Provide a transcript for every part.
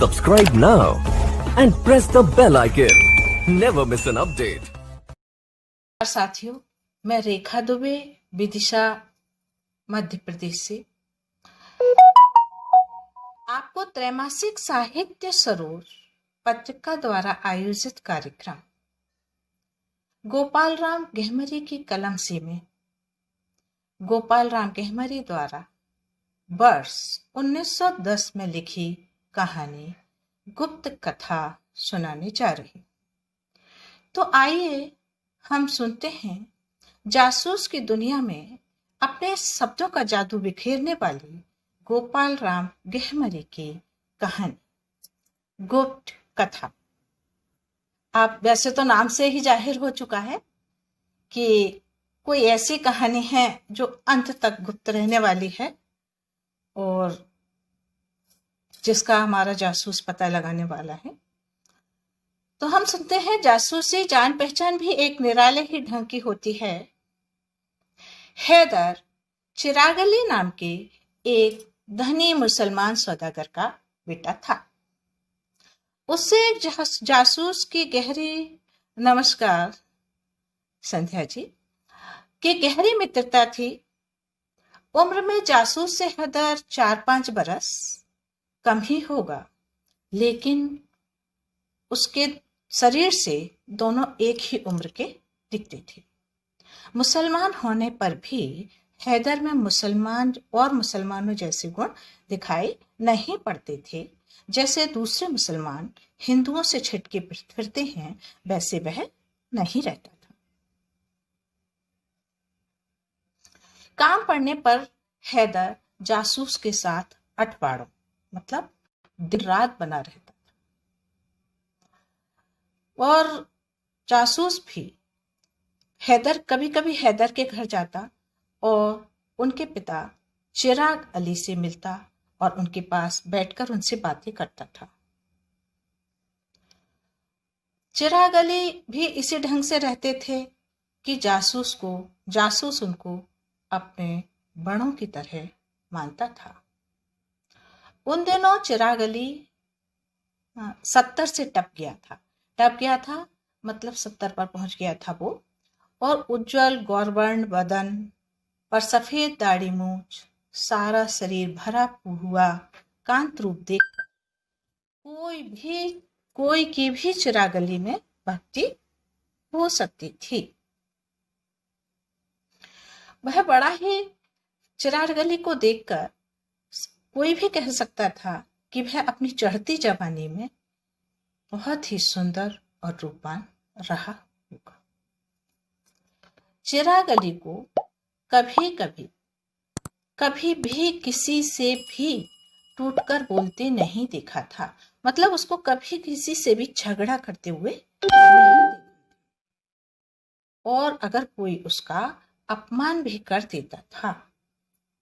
Subscribe now and press the bell icon. Never miss an update. साथियों, मैं रेखा दुबे विदिशा मध्य प्रदेश से आपको त्रैमासिक साहित्य सरोवर पत्रिका द्वारा आयोजित कार्यक्रम गोपाल राम गेहमरी की कलम से में गोपाल राम गेहमरी द्वारा वर्ष 1910 में लिखी कहानी गुप्त कथा सुनाने जा रही। तो आइए हम सुनते हैं जासूस की दुनिया में अपने शब्दों का जादू बिखेरने वाली गोपाल राम गेहमरी की कहानी गुप्त कथा। आप वैसे तो नाम से ही जाहिर हो चुका है कि कोई ऐसी कहानी है जो अंत तक गुप्त रहने वाली है और जिसका हमारा जासूस पता लगाने वाला है। तो हम सुनते हैं जासूसी जान पहचान भी एक निराले ही ढंग की होती है। हैदर चिरागली नाम के एक धनी मुसलमान सौदागर का बेटा था। उससे एक जासूस की गहरी नमस्कार संध्या जी की गहरी मित्रता थी। उम्र में जासूस से हैदर 4-5 बरस कम ही होगा, लेकिन उसके शरीर से दोनों एक ही उम्र के दिखते थे। मुसलमान होने पर भी हैदर में मुसलमानों जैसे गुण दिखाई नहीं पड़ते थे। जैसे दूसरे मुसलमान हिंदुओं से छिटके फिरते हैं, वैसे वह नहीं रहता था। काम पड़ने पर हैदर जासूस के साथ अठवाड़ों मतलब दिन रात बना रहता था और जासूस भी कभी कभी हैदर के घर जाता और उनके पिता चिराग अली से मिलता और उनके पास बैठकर उनसे बातें करता था। चिराग अली भी इसी ढंग से रहते थे कि जासूस उनको अपने बड़ों की तरह मानता था। उन दिनों चिराग अली 70 से टप गया था मतलब 70 पर पहुंच गया था वो। और उज्जवल गौरवर्ण बदन पर सफेद दाढ़ी मूछ, सारा शरीर भरा हुआ कांत रूप देखकर कोई की भी चिराग अली में भक्ति हो सकती थी। वह बड़ा ही चिराग अली को देखकर कोई भी कह सकता था कि वह अपनी चढ़ती जवानी में बहुत ही सुंदर और रूपवान रहा होगा। चिराग अली को कभी भी किसी से भी टूटकर बोलते नहीं देखा था। मतलब उसको कभी किसी से भी झगड़ा करते हुए नहीं देखा। और अगर कोई उसका अपमान भी कर देता था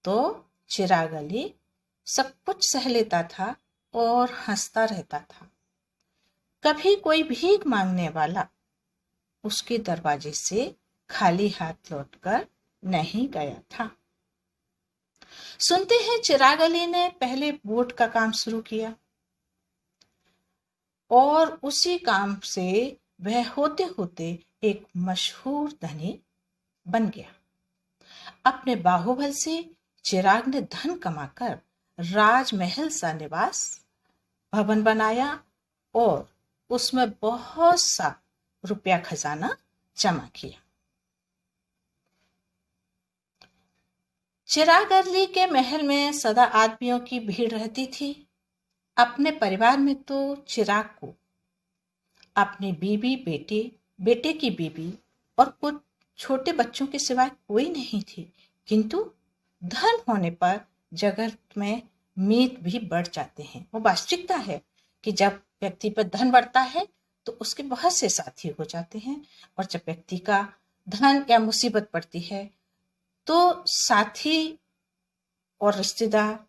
तो चिराग अली सब कुछ सह लेता था और हंसता रहता था। कभी कोई भीख मांगने वाला उसके दरवाजे से खाली हाथ लौटकर नहीं गया था। सुनते हैं चिराग अली ने पहले बोट का काम शुरू किया और उसी काम से वह होते होते एक मशहूर धनी बन गया। अपने बाहुबल से चिराग ने धन कमाकर राजमहल सा निवास भवन बनाया और उसमें बहुत सा रुपया खजाना जमा किया। चिराग अली के महल में सदा आदमियों की भीड़ रहती थी। अपने परिवार में तो चिराग को अपनी बीवी, बेटे की बीवी और कुछ छोटे बच्चों के सिवाय कोई नहीं थी। किंतु धन होने पर जगत में मीत भी बढ़ जाते हैं। वो वास्तविकता है कि जब व्यक्ति पर धन बढ़ता है तो उसके बहुत से साथी हो जाते हैं, और जब व्यक्ति का धन या मुसीबत पड़ती है तो साथी और रिश्तेदार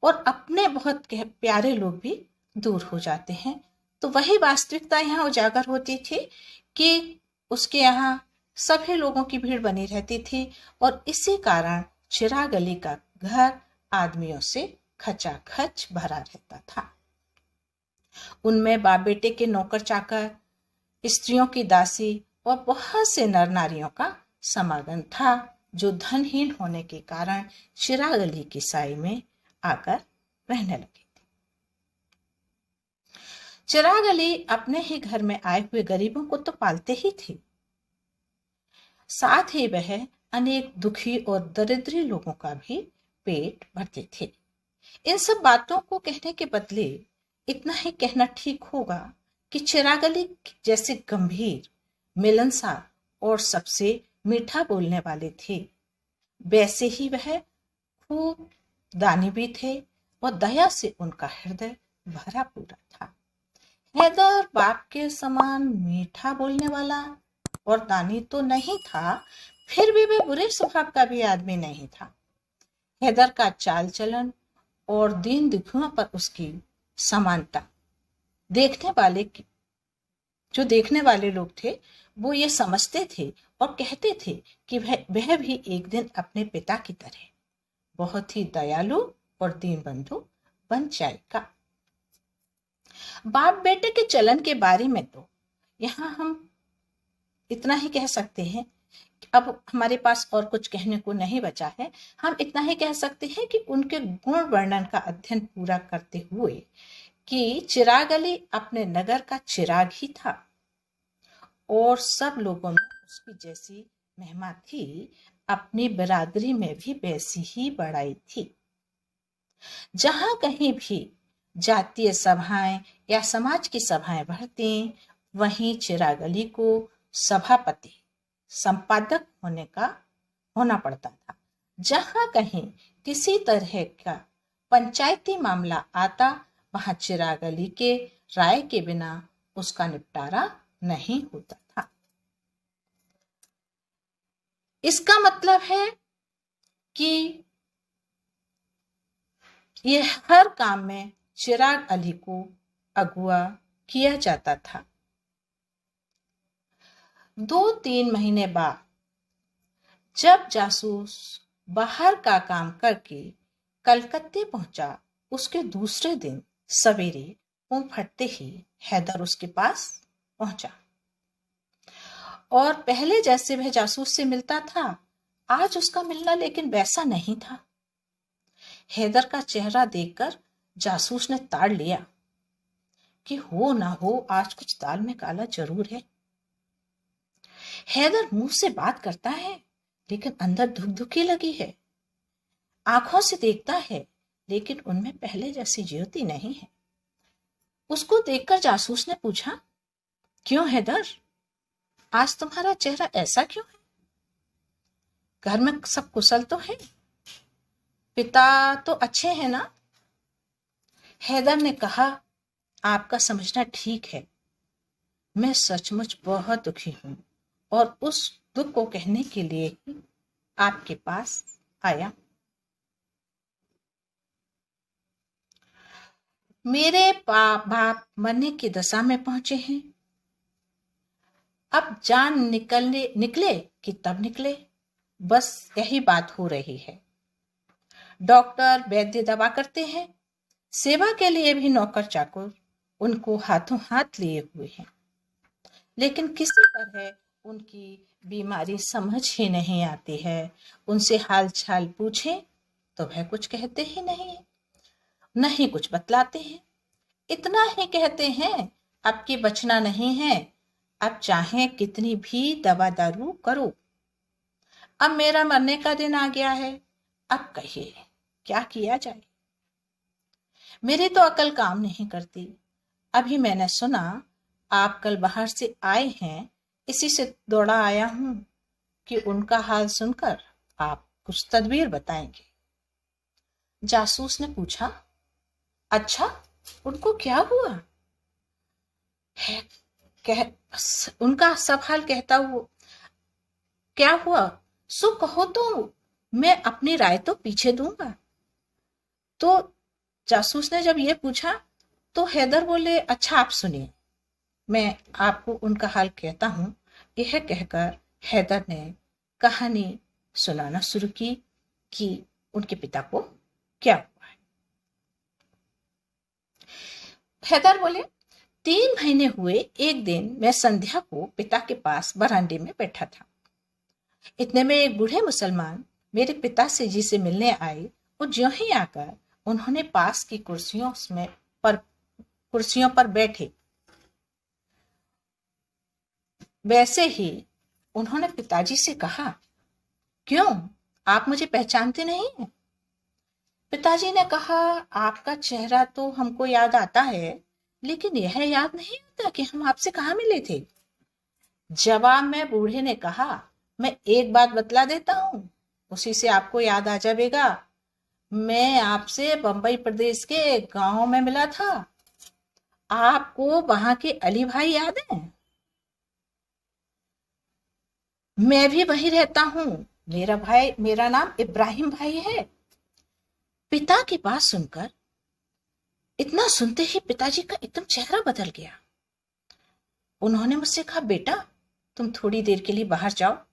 और अपने बहुत प्यारे लोग भी दूर हो जाते हैं। तो वही वास्तविकता यहाँ उजागर होती थी कि उसके यहाँ सभी लोगों की भीड़ बनी रहती थी और इसी कारण चिराग अली का घर आदमियों से खचाखच भरा रहता था। उनमें बाप बेटे के नौकर चाकर, स्त्रियों की दासी और बहुत से नर नारियों का समागम था, जो धनहीन होने के कारण चिराग अली की साई में आकर रहने लगे। चिराग अली अपने ही घर में आए हुए गरीबों को तो पालते ही थे, साथ ही वह अनेक दुखी और दरिद्री लोगों का भी पेट भरते थे। इन सब बातों को कहने के बदले इतना ही कहना ठीक होगा कि चिराग अली जैसे गंभीर, मिलनसार और सबसे मीठा बोलने वाले थे, वैसे ही वह खूब दानी भी थे और दया से उनका हृदय भरा पूरा था। हैदर बाप के समान मीठा बोलने वाला और दानी तो नहीं था, फिर भी वह बुरे स्वभाव का भी आदमी नहीं था। हैदर का चाल चलन और दीन दुखियों पर उसकी समानता देखने वाले लोग थे, वो ये समझते थे और कहते थे कि वह भी एक दिन अपने पिता की तरह बहुत ही दयालु और दीन बंधु बन जाएगा। बाप बेटे के चलन के बारे में तो यहाँ हम इतना ही कह सकते हैं। अब हमारे पास और कुछ कहने को नहीं बचा है। हम इतना ही कह सकते हैं कि उनके गुण वर्णन का अध्ययन पूरा करते हुए कि चिराग अली अपने नगर का चिराग ही था और सब लोगों में उसकी जैसी महिमा थी, अपनी बिरादरी में भी वैसी ही बड़ाई थी। जहां कहीं भी जातीय सभाएं या समाज की सभाएं बढ़ती, वहीं चिराग अली को सभापति, संपादक होना पड़ता था। जहां कहीं किसी तरह का पंचायती मामला आता, वहां चिराग अली के राय के बिना उसका निपटारा नहीं होता था। इसका मतलब है कि ये हर काम में चिराग अली को अगुवा किया जाता था। 2-3 महीने बाद जब जासूस बाहर का काम करके कलकत्ते पहुंचा, उसके दूसरे दिन सवेरे मुंह फटते ही हैदर उसके पास पहुंचा और पहले जैसे वह जासूस से मिलता था, आज उसका मिलना लेकिन वैसा नहीं था। हैदर का चेहरा देखकर जासूस ने ताड़ लिया कि हो ना हो आज कुछ दाल में काला जरूर है। हैदर मुंह से बात करता है लेकिन अंदर धुकधुकी लगी है, आंखों से देखता है लेकिन उनमें पहले जैसी ज्योति नहीं है। उसको देखकर जासूस ने पूछा, क्यों हैदर, आज तुम्हारा चेहरा ऐसा क्यों है? घर में सब कुशल तो है? पिता तो अच्छे हैं ना? हैदर ने कहा, आपका समझना ठीक है, मैं सचमुच बहुत दुखी हूं और उस दुख को कहने के लिए ही आपके पास आया। मेरे बाप मरने की दशा में पहुंचे हैं। अब जान निकले कि तब निकले, बस यही बात हो रही है। डॉक्टर वैद्य दवा करते हैं, सेवा के लिए भी नौकर चाकर उनको हाथों हाथ लिए हुए हैं, लेकिन किसी तरह उनकी बीमारी समझ ही नहीं आती है। उनसे हाल चाल पूछे तो वह कुछ कहते ही नहीं, नहीं कुछ बतलाते हैं। इतना ही कहते हैं, अब की बचना नहीं है, अब चाहे कितनी भी दवा दारू करो। अब मेरा मरने का दिन आ गया है, अब कहिए क्या किया जाए। मेरी तो अकल काम नहीं करती। अभी मैंने सुना आप कल बाहर से आए हैं, इसी से दौड़ा आया हूं कि उनका हाल सुनकर आप कुछ तदबीर बताएंगे। जासूस ने पूछा, अच्छा उनको क्या हुआ है? उनका सब हाल कहता हुआ, क्या हुआ सो कहो तो मैं अपनी राय तो पीछे दूंगा। तो जासूस ने जब ये पूछा तो हैदर बोले, अच्छा आप सुनिए, मैं आपको उनका हाल कहता हूं। यह कहकर हैदर ने कहानी सुनाना शुरू की कि उनके पिता को क्या हुआ है। हैदर बोले, 3 महीने हुए एक दिन मैं संध्या को पिता के पास बरामदे में बैठा था। इतने में एक बूढ़े मुसलमान मेरे पिताजी जी से मिलने आए और ज्यों ही आकर उन्होंने पास की कुर्सियों पर बैठे, वैसे ही उन्होंने पिताजी से कहा, क्यों, आप मुझे पहचानते नहीं हैं? पिताजी ने कहा, आपका चेहरा तो हमको याद आता है, लेकिन यह याद नहीं आता कि हम आपसे कहाँ मिले थे। जवाब में बूढ़े ने कहा, मैं एक बात बतला देता हूँ, उसी से आपको याद आ जाएगा। मैं आपसे बंबई प्रदेश के एक गांव में मिला था। आपको वहां के अली भाई याद हैं? मैं भी वहीं रहता हूँ। मेरा नाम इब्राहिम भाई है। पिता की बात सुनकर, इतना सुनते ही पिताजी का एकदम चेहरा बदल गया। उन्होंने मुझसे कहा, बेटा तुम थोड़ी देर के लिए बाहर जाओ,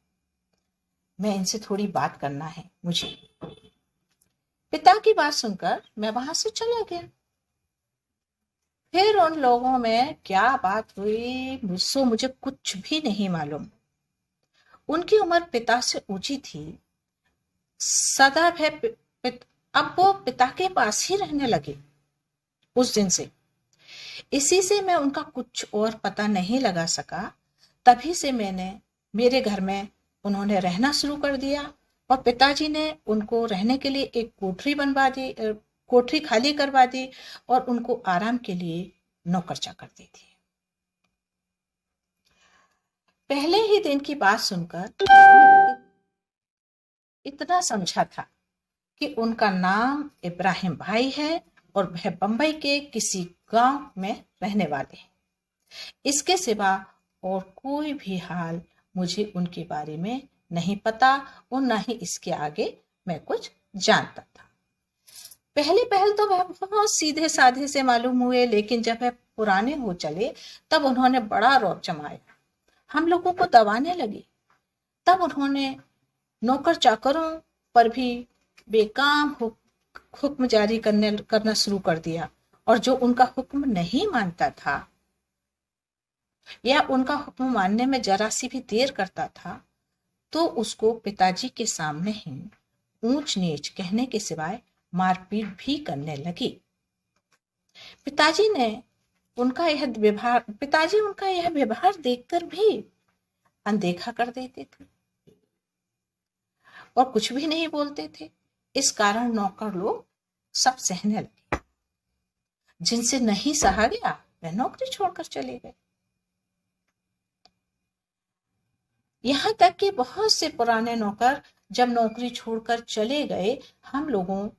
मैं इनसे थोड़ी बात करना है मुझे। पिता की बात सुनकर मैं वहां से चला गया। फिर उन लोगों में क्या बात हुई मुझे कुछ भी नहीं मालूम। उनकी उम्र पिता से ऊंची थी। सदा अब वो पिता के पास ही रहने लगे उस दिन से। इसी से मैं उनका कुछ और पता नहीं लगा सका। तभी से मेरे घर में उन्होंने रहना शुरू कर दिया और पिताजी ने उनको रहने के लिए एक कोठरी खाली करवा दी और उनको आराम के लिए नौकर चाकर दे दिए। पहले ही दिन की बात सुनकर इतना समझा था कि उनका नाम इब्राहिम भाई है और वह बंबई के किसी गांव में रहने वाले हैं। इसके सिवा और कोई भी हाल मुझे उनके बारे में नहीं पता और न ही इसके आगे मैं कुछ जानता था। पहल तो वह बहुत सीधे साधे से मालूम हुए, लेकिन जब वह पुराने हो चले तब उन्होंने बड़ा रौब जमाया, हम लोगों को दबाने लगे। तब उन्होंने नौकर चाकरों पर भी बेकाम हुक्म जारी करना शुरू कर दिया, और जो उनका हुक्म नहीं मानता था या उनका हुक्म मानने में जरा सी भी देर करता था तो उसको पिताजी के सामने ही ऊंच नीच कहने के सिवाय मारपीट भी करने लगी। पिताजी उनका यह व्यवहार देखकर भी अनदेखा कर देते थे और कुछ भी नहीं बोलते थे। इस कारण नौकर लोग सब सहने लगे। जिनसे नहीं सहा गया वह नौकरी छोड़कर चले गए। यहां तक कि बहुत से पुराने नौकर जब नौकरी छोड़कर चले गए, हम लोगों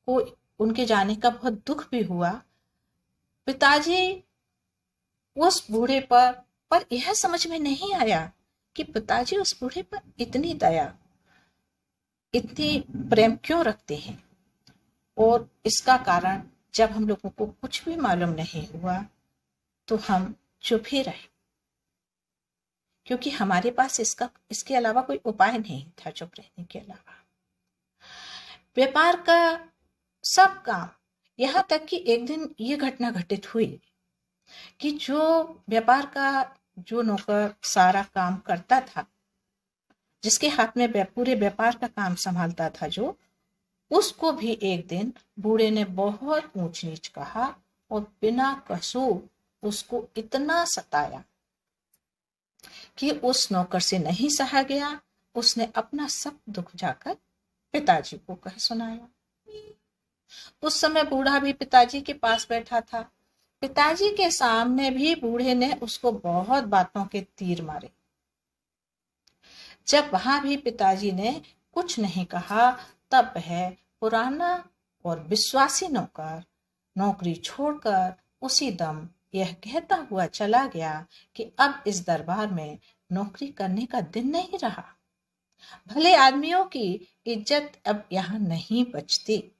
को उनके जाने का बहुत दुख भी हुआ। पिताजी उस बूढ़े पर यह समझ में नहीं आया कि पिताजी उस बूढ़े पर इतनी दया, इतनी प्रेम क्यों रखते हैं। और इसका कारण जब हम लोगों को कुछ भी मालूम नहीं हुआ तो हम चुप ही रहे, क्योंकि हमारे पास इसके अलावा कोई उपाय नहीं था चुप रहने के अलावा। व्यापार का सब काम, यहां तक कि एक दिन ये घटना घटित हुई कि जो नौकर सारा काम करता था, जिसके हाथ में पूरे व्यापार का काम संभालता था, उसको भी एक दिन बूढ़े ने बहुत ऊंच नीच कहा और बिना कसूर उसको इतना सताया कि उस नौकर से नहीं सहा गया। उसने अपना सब दुख जाकर पिताजी को कह सुनाया। उस समय बूढ़ा भी पिताजी के पास बैठा था। पिताजी के सामने भी बूढ़े ने उसको बहुत बातों के तीर मारे। जब वहां भी पिताजी ने कुछ नहीं कहा, तब वह पुराना और विश्वासी नौकर नौकरी छोड़कर उसी दम यह कहता हुआ चला गया कि अब इस दरबार में नौकरी करने का दिन नहीं रहा। भले आदमियों की इज्जत अब यहाँ नहीं बचती।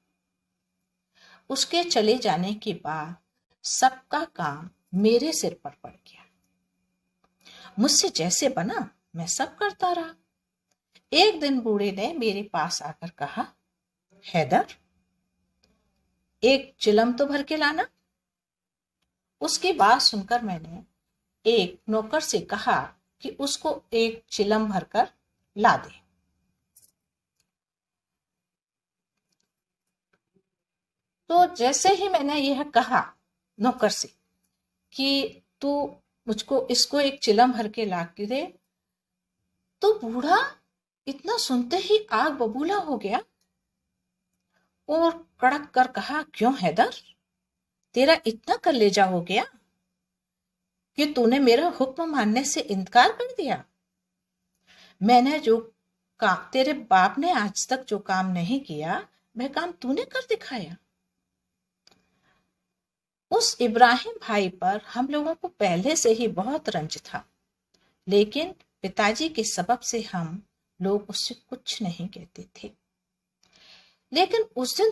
उसके चले जाने के बाद सबका काम मेरे सिर पर पड़ गया। मुझसे जैसे बना मैं सब करता रहा। एक दिन बूढ़े ने मेरे पास आकर कहा, हैदर, एक चिलम तो भर के लाना। उसकी बात सुनकर मैंने एक नौकर से कहा कि उसको एक चिलम भरकर ला दे। तो जैसे ही मैंने यह कहा नौकर से कि तू मुझको इसको एक चिलम भर के ला के दे, तो बूढ़ा इतना सुनते ही आग बबूला हो गया और कड़क कर कहा, क्यों हैदर, तेरा इतना कलेजा हो गया कि तूने मेरा हुक्म मानने से इनकार कर दिया। मैंने जो काम, तेरे बाप ने आज तक जो काम नहीं किया, वह काम तूने कर दिखाया। उस इब्राहिम भाई पर हम लोगों को पहले से ही बहुत रंज था, लेकिन पिताजी के सबब से हम लोग उससे कुछ नहीं कहते थे। लेकिन उस दिन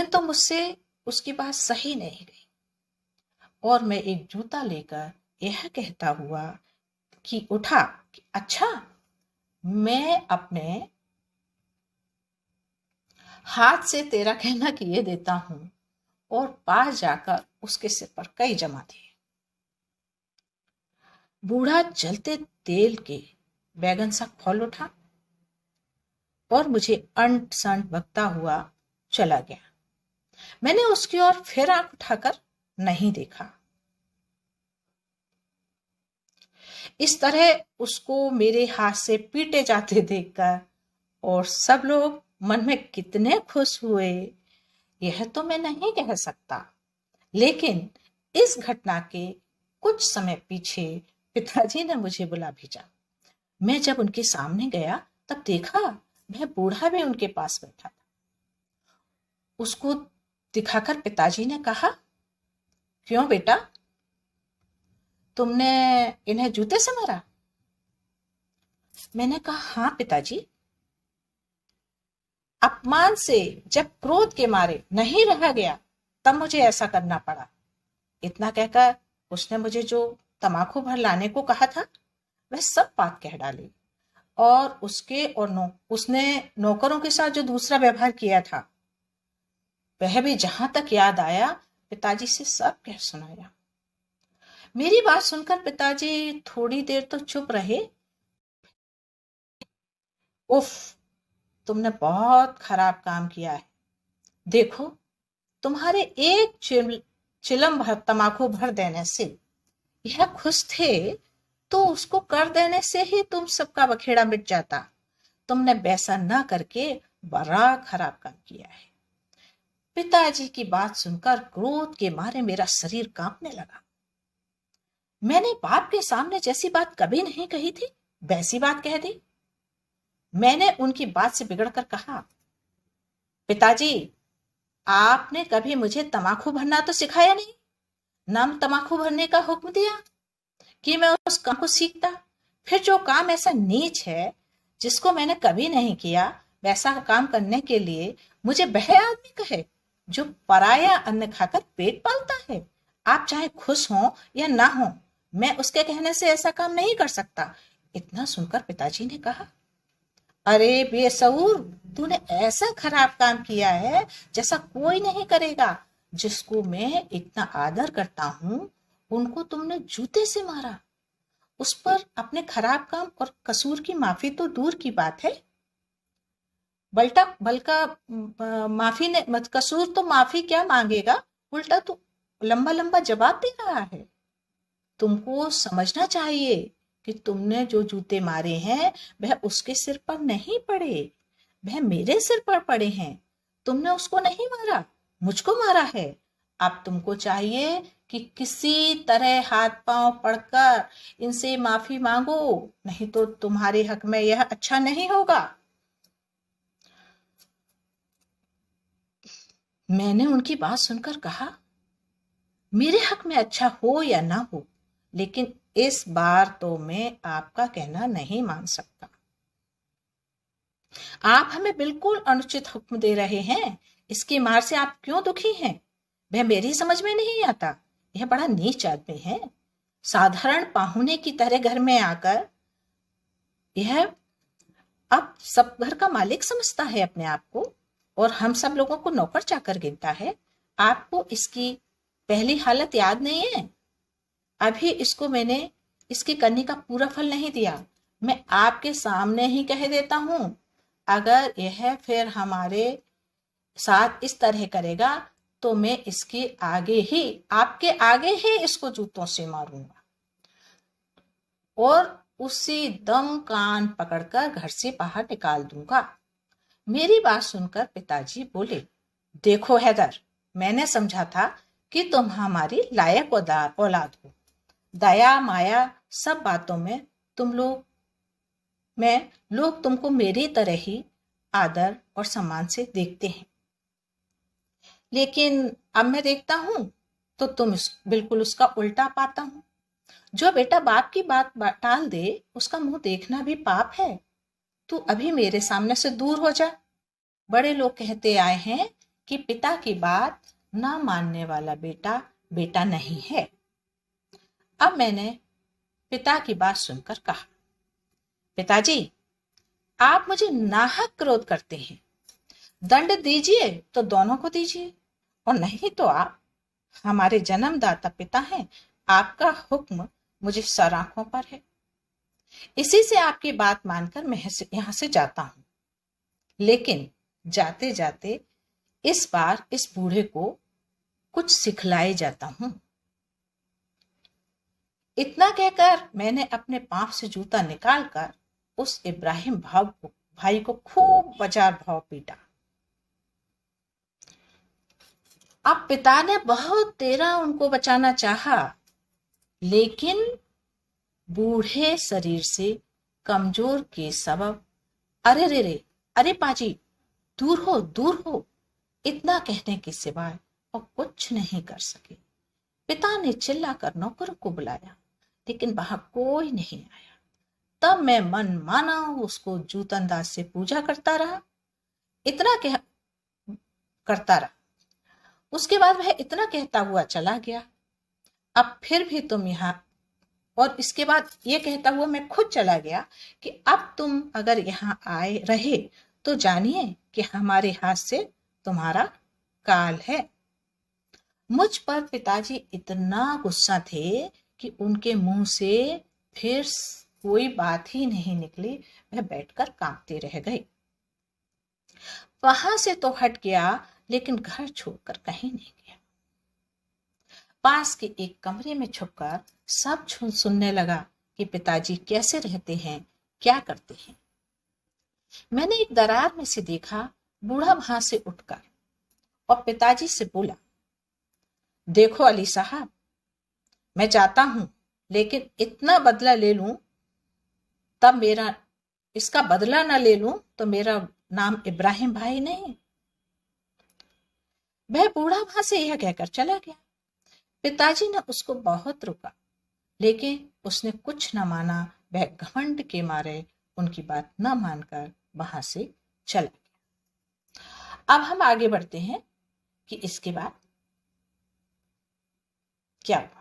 तो मुझसे उसकी बात सही नहीं गई और मैं एक जूता लेकर यह कहता हुआ कि उठा कि अच्छा, मैं अपने हाथ से तेरा कहना किए देता हूं, और पास जाकर उसके सिर पर कई जमा दिए। बूढ़ा जलते तेल के बैगन सा खोल उठा और मुझे अंट संट बकता हुआ चला गया। मैंने उसकी ओर फिर आंख उठाकर नहीं देखा। इस तरह उसको मेरे हाथ से पीटे जाते देखकर और सब लोग मन में कितने खुश हुए, यह तो मैं नहीं कह सकता। लेकिन इस घटना के कुछ समय पीछे पिताजी ने मुझे बुला भेजा। मैं जब उनके सामने गया तब देखा वह बूढ़ा भी उनके पास बैठा था। उसको दिखाकर पिताजी ने कहा, क्यों बेटा, तुमने इन्हें जूते से मारा? मैंने कहा, हाँ पिताजी, अपमान से जब क्रोध के मारे नहीं रहा गया तब मुझे ऐसा करना पड़ा। इतना कहकर उसने मुझे जो तमाकू भर लाने को कहा था वह सब बात कह डाली, और उसने नौकरों के साथ जो दूसरा व्यवहार किया था वह भी जहां तक याद आया पिताजी से सब कह सुनाया। मेरी बात सुनकर पिताजी थोड़ी देर तो चुप रहे। उफ, तुमने बहुत खराब काम किया है। देखो, तुम्हारे एक चिलम भर तमाकू भर देने से यह खुश थे, तो उसको कर देने से ही तुम सबका बखेड़ा मिट जाता। तुमने वैसा ना करके बड़ा खराब काम किया है। पिताजी की बात सुनकर क्रोध के मारे मेरा शरीर कांपने लगा। मैंने बाप के सामने जैसी बात कभी नहीं कही थी वैसी बात कह दी। मैंने उनकी बात से बिगड़कर कहा, पिताजी, आपने कभी मुझे तमाकू भरना तो सिखाया नहीं, ना तमाकू भरने का हुक्म दिया कि मैं उस काम को सीखता। फिर जो काम ऐसा नीच है जिसको मैंने कभी नहीं किया, वैसा काम करने के लिए मुझे वह आदमी कहे जो पराया अन्न खाकर पेट पालता है। आप चाहे खुश हो या ना हो, मैं उसके कहने से ऐसा काम नहीं कर सकता। इतना सुनकर पिताजी ने कहा, अरे बेसऊर, तूने ऐसा खराब काम किया है जैसा कोई नहीं करेगा। जिसको मैं इतना आदर करता हूं उनको तुमने जूते से मारा। उस पर अपने खराब काम और कसूर की माफी तो दूर की बात है, माफी ने कसूर तो माफी क्या मांगेगा, उल्टा तो लंबा लंबा जवाब दे रहा है। तुमको समझना चाहिए कि तुमने जो जूते मारे हैं वह उसके सिर पर नहीं पड़े, वह मेरे सिर पर पड़े हैं। तुमने उसको नहीं मारा, मुझको मारा है। अब तुमको चाहिए कि किसी तरह हाथ पांव पड़कर इनसे माफी मांगो, नहीं तो तुम्हारे हक में यह अच्छा नहीं होगा। मैंने उनकी बात सुनकर कहा, मेरे हक में अच्छा हो या ना हो, लेकिन इस बार तो मैं आपका कहना नहीं मान सकता। आप हमें बिल्कुल अनुचित हुक्म दे रहे हैं। इसकी मार से आप क्यों दुखी हैं, वह मेरी समझ में नहीं आता। यह बड़ा नीच आदमी है। साधारण पाहुने की तरह घर में आकर यह अब सब घर का मालिक समझता है अपने आप को, और हम सब लोगों को नौकर चाकर गिनता है। आपको इसकी पहली हालत याद नहीं है? अभी इसको मैंने इसकी करने का पूरा फल नहीं दिया। मैं आपके सामने ही कह देता हूं, अगर यह फिर हमारे साथ इस तरह करेगा तो मैं इसके आगे ही, आपके आगे ही इसको जूतों से मारूंगा और उसी दम कान पकड़कर घर से बाहर निकाल दूंगा। मेरी बात सुनकर पिताजी बोले, देखो हैदर, मैंने समझा था कि तुम हमारी लायक औलाद हो। दया माया सब बातों में लोग तुमको मेरी तरह ही आदर और सम्मान से देखते हैं, लेकिन अब मैं देखता हूं तो बिल्कुल उसका उल्टा पाता हूं। जो बेटा बाप की बात टाल दे उसका मुंह देखना भी पाप है। तू अभी मेरे सामने से दूर हो जा। बड़े लोग कहते आए हैं कि पिता की बात ना मानने वाला बेटा बेटा नहीं है। अब मैंने पिता की बात सुनकर कहा, पिताजी, आप मुझे नाहक क्रोध करते हैं। दंड दीजिए तो दोनों को दीजिए, और नहीं तो आप हमारे जन्मदाता पिता हैं। आपका हुक्म मुझे सर आंखों पर है। इसी से आपकी बात मानकर मैं यहां से जाता हूं। लेकिन जाते जाते इस बार इस बूढ़े को कुछ सिखलाए जाता हूं। इतना कहकर मैंने अपने पांव से जूता निकालकर उस इब्राहिम भाई को खूब बाजार भाव पीटा। अब पिता ने बहुत तेरा उनको बचाना चाहा, लेकिन बूढ़े शरीर से कमजोर के सबब अरे रे रे, अरे पाजी, दूर हो दूर हो, इतना कहने के सिवाय और कुछ नहीं कर सके। पिता ने चिल्लाकर नौकरों को बुलाया, लेकिन वहां कोई नहीं आया। तब मैं मन माना उसको जूतनदाज से पूजा करता रहा। उसके बाद वह इतना कहता हुआ चला गया, अब फिर भी तुम यहाँ, और इसके बाद ये कहता हुआ मैं खुद चला गया कि अब तुम अगर यहाँ आए रहे तो जानिए कि हमारे हाथ से तुम्हारा काल है। मुझ पर पिताजी इतना गुस्सा थे कि उनके मुंह से फिर कोई बात ही नहीं निकली। वह बैठकर कांपते रह गए। वहां से तो हट गया, लेकिन घर छोड़कर कहीं नहीं गया। पास के एक कमरे में छुपकर सब सुनने लगा कि पिताजी कैसे रहते हैं, क्या करते हैं। मैंने एक दरार में से देखा, बूढ़ा वहां से उठकर और पिताजी से बोला, देखो अली साहब, मैं जाता हूं, लेकिन इतना बदला ले लूं तब मेरा, इसका बदला ना ले लूं तो मेरा नाम इब्राहिम भाई नहीं। वह बूढ़ा वहां से यह कहकर चला गया। पिताजी ने उसको बहुत रोका, लेकिन उसने कुछ न माना। वह घमंड के मारे उनकी बात न मानकर वहां से चला गया। अब हम आगे बढ़ते हैं कि इसके बाद क्या हुआ।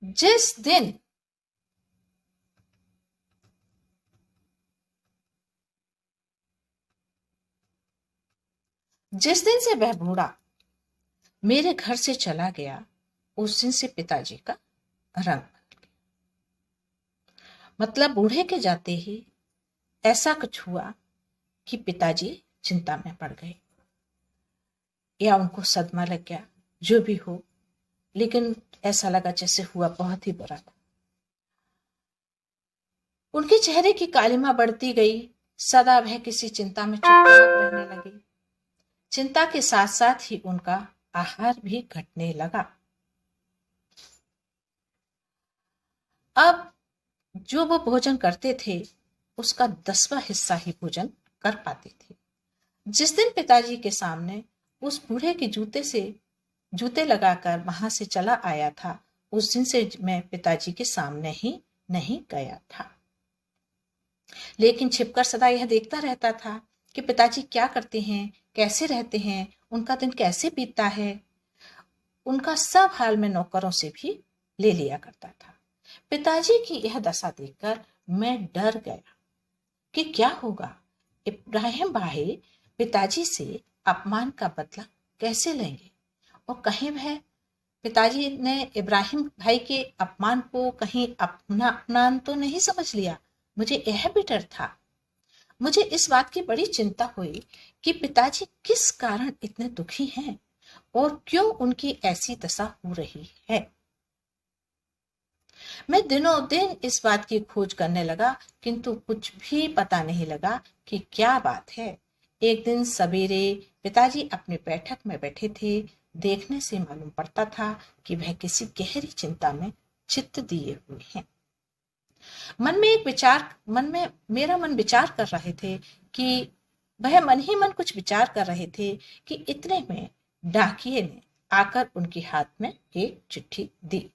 जिस दिन से वह बूढ़ा मेरे घर से चला गया, उस दिन से पिताजी का रंग, मतलब बूढ़े के जाते ही ऐसा कुछ हुआ कि पिताजी चिंता में पड़ गए, या उनको सदमा लग गया, जो भी हो, लेकिन ऐसा लगा जैसे हुआ बहुत ही बुरा था। उनके चेहरे की कालिमा बढ़ती गई। सदा वह किसी चिंता में चुपचाप रहने लगे। चिंता के साथ साथ ही उनका आहार भी घटने लगा। अब जो वो भोजन करते थे उसका 10वां हिस्सा ही भोजन कर पाते थे। जिस दिन पिताजी के सामने उस बूढ़े के जूते लगाकर वहां से चला आया था, उस दिन से मैं पिताजी के सामने ही नहीं गया था, लेकिन छिपकर सदा यह देखता रहता था कि पिताजी क्या करते हैं, कैसे रहते हैं, उनका दिन कैसे बीतता है। उनका सब हाल में नौकरों से भी ले लिया करता था। पिताजी की यह दशा देखकर मैं डर गया कि क्या होगा। इब्राहिम भाई पिताजी से अपमान का बदला कैसे लेंगे। और कहीं वह पिताजी ने इब्राहिम भाई के अपमान को कहीं अपना अपमान तो नहीं समझ लिया। मुझे यह भी डर था। मुझे इस बात की बड़ी चिंता हुई कि पिताजी किस कारण इतने दुखी हैं और क्यों उनकी ऐसी दशा हो रही है। मैं दिनों दिन इस बात की खोज करने लगा, किंतु कुछ भी पता नहीं लगा कि क्या बात है। एक दिन सवेरे पिताजी अपने बैठक में बैठे थे। देखने से मालूम पड़ता था कि वह किसी गहरी चिंता में चित्त दिए हुए हैं। मन में मेरा मन विचार कर रहे थे कि वह मन ही मन कुछ विचार कर रहे थे कि इतने में डाकिये ने आकर उनके हाथ में एक चिट्ठी दी।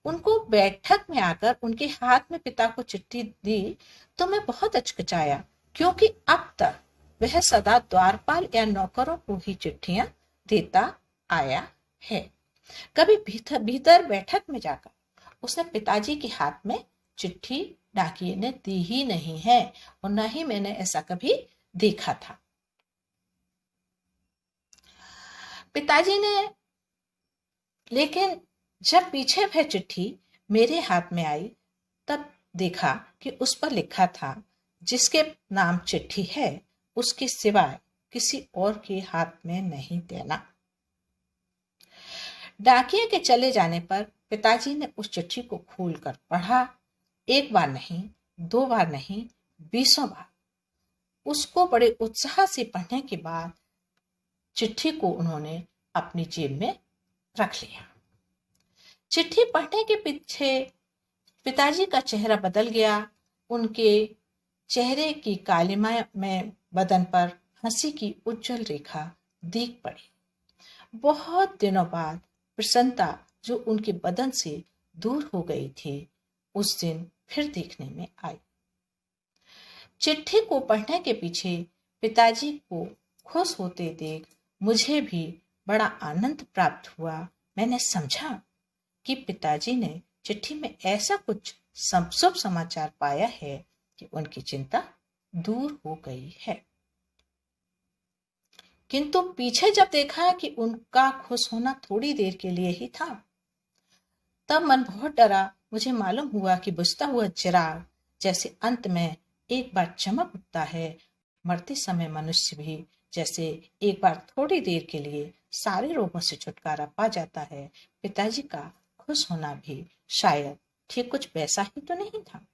उनको बैठक में आकर उनके हाथ में पिता को चिट्ठी दी तो मैं बहुत हिचकिचाया, क्योंकि अब तक वह सदा द्वारपाल या नौकरों को ही चिट्ठियां देता आया है। कभी भीतर भीतर बैठक में जाकर उसने पिताजी के हाथ में चिट्ठी डाकिये ने दी ही नहीं है, और न ही मैंने ऐसा कभी देखा था। पिताजी ने लेकिन जब पीछे वह चिट्ठी मेरे हाथ में आई तब देखा कि उस पर लिखा था, जिसके नाम चिट्ठी है उसके सिवाय किसी और के हाथ में नहीं देना। डाकिये के चले जाने पर पिताजी ने उस चिट्ठी को खोलकर पढ़ा। एक बार नहीं, दो बार नहीं, 20 बार। उसको बड़े उत्साह से पढ़ने के बाद चिट्ठी को उन्होंने अपनी जेब में रख लिया। चिट्ठी पढ़ने के पीछे पिताजी का चेहरा बदल गया। उनके चेहरे की कालिमा में बदन पर हंसी की उज्जवल रेखा दिख पड़ी। बहुत दिनों बाद प्रसन्नता जो उनके बदन से दूर हो गई थी, उस दिन फिर देखने में आई। चिट्ठी को पढ़ने के पीछे पिताजी को खुश होते देख मुझे भी बड़ा आनंद प्राप्त हुआ। मैंने समझा कि पिताजी ने चिट्ठी में ऐसा कुछ शुभ समाचार पाया है कि उनकी चिंता दूर हो गई है। किंतु पीछे जब देखा कि उनका खुश होना थोड़ी देर के लिए ही था, तब मन बहुत डरा। मुझे मालूम हुआ कि बुझता हुआ चिराग जैसे अंत में एक बार चमक उठता है, मरते समय मनुष्य भी जैसे एक बार थोड़ी देर के लिए सारे रोगों से छुटकारा पा जाता है। पिताजी का खुश होना भी शायद ठीक कुछ वैसा ही तो नहीं था।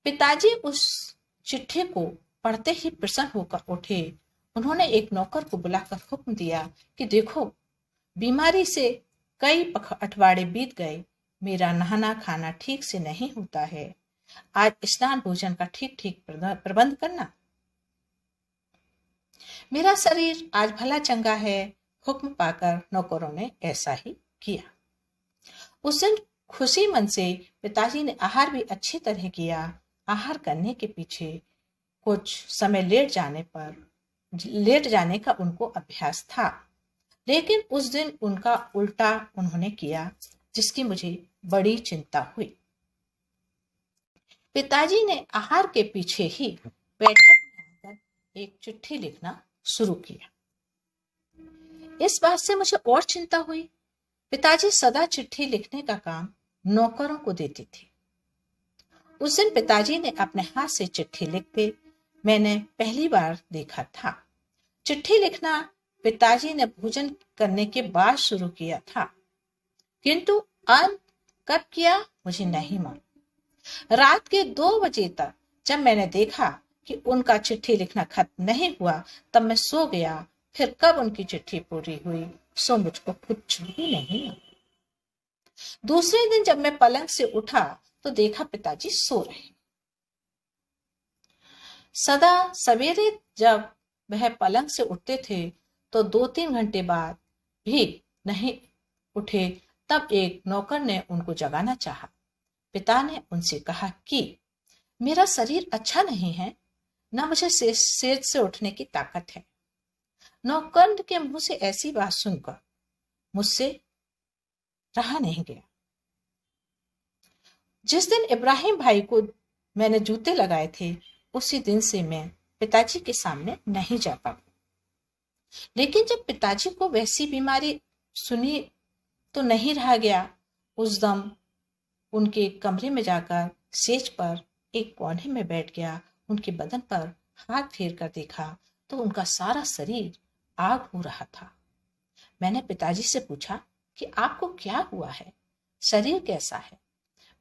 पिताजी उस चिट्ठी को पढ़ते ही प्रसन्न होकर उठे। उन्होंने एक नौकर को बुलाकर हुक्म दिया कि देखो, बीमारी से कई अठवाड़े बीत गए, मेरा नहाना खाना ठीक से नहीं होता है। आज स्नान भोजन का ठीक ठीक प्रबंध करना। मेरा शरीर आज भला चंगा है। हुक्म पाकर नौकरों ने ऐसा ही किया। उस दिन खुशी मन से पिताजी ने आहार भी अच्छी तरह किया। आहार करने के पीछे कुछ समय लेट जाने का उनको अभ्यास था, लेकिन उस दिन उनका उल्टा उन्होंने किया, जिसकी मुझे बड़ी चिंता हुई। पिताजी ने आहार के पीछे ही बैठक में आकर एक चिट्ठी लिखना शुरू किया। इस बात से मुझे और चिंता हुई। पिताजी सदा चिट्ठी लिखने का काम नौकरों को देते थे। उस दिन पिताजी ने अपने हाथ से चिट्ठी लिखते मैंने पहली बार देखा था। चिट्ठी लिखना पिताजी ने भोजन करने के बाद शुरू किया था, किंतु अंत कब किया मुझे नहीं मालूम। रात के 2 बजे तक जब मैंने देखा कि उनका चिट्ठी लिखना खत्म नहीं हुआ, तब मैं सो गया। फिर कब उनकी चिट्ठी पूरी हुई सो मुझको कुछ भी नहीं। दूसरे दिन जब मैं पलंग से उठा तो देखा पिताजी सो रहे। सदा सवेरे जब वह पलंग से उठते थे तो 2-3 घंटे बाद भी नहीं उठे, तब एक नौकर ने उनको जगाना चाहा। पिता ने उनसे कहा कि मेरा शरीर अच्छा नहीं है, न मुझे सेज से उठने की ताकत है। नौकर के मुंह से ऐसी बात सुनकर मुझसे रहा नहीं गया। जिस दिन इब्राहिम भाई को मैंने जूते लगाए थे, उसी दिन से मैं पिताजी के सामने नहीं जा पाऊं। लेकिन जब पिताजी को वैसी बीमारी सुनी तो नहीं रहा गया। उस दम उनके कमरे में जाकर सेज पर एक कोने में बैठ गया। उनके बदन पर हाथ फेर कर देखा तो उनका सारा शरीर आग हो रहा था। मैंने पिताजी से पूछा कि आपको क्या हुआ है, शरीर कैसा है?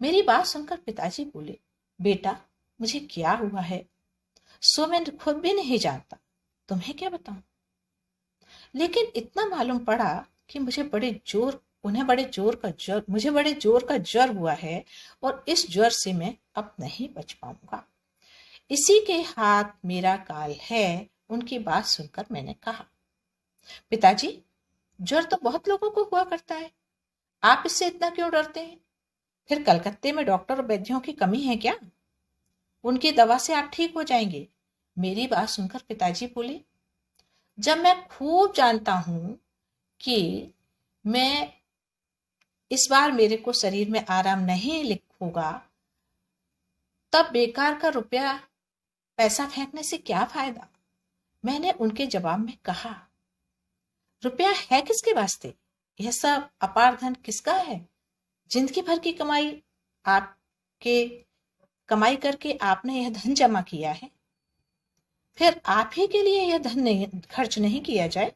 मेरी बात सुनकर पिताजी बोले, बेटा मुझे क्या हुआ है सो मैं खुद भी नहीं जानता, तुम्हें क्या बताऊं। लेकिन इतना मालूम पड़ा कि मुझे बड़े जोर का ज्वर हुआ है और इस ज्वर से मैं अब नहीं बच पाऊंगा। इसी के हाथ मेरा काल है। उनकी बात सुनकर मैंने कहा, पिताजी ज्वर तो बहुत लोगों को हुआ करता है, आप इससे इतना क्यों डरते हैं? फिर कलकत्ते में डॉक्टर और वैद्यों की कमी है क्या? उनकी दवा से आप ठीक हो जाएंगे। मेरी बात सुनकर पिताजी बोले, जब मैं खूब जानता हूं कि मैं इस बार मेरे को शरीर में आराम नहीं होगा, तब बेकार का रुपया पैसा फेंकने से क्या फायदा? मैंने उनके जवाब में कहा, रुपया है किसके वास्ते? यह सब अपार धन किसका है? जिंदगी भर की आपके कमाई करके आपने यह धन जमा किया है, फिर आप ही के लिए यह धन नहीं खर्च नहीं किया जाए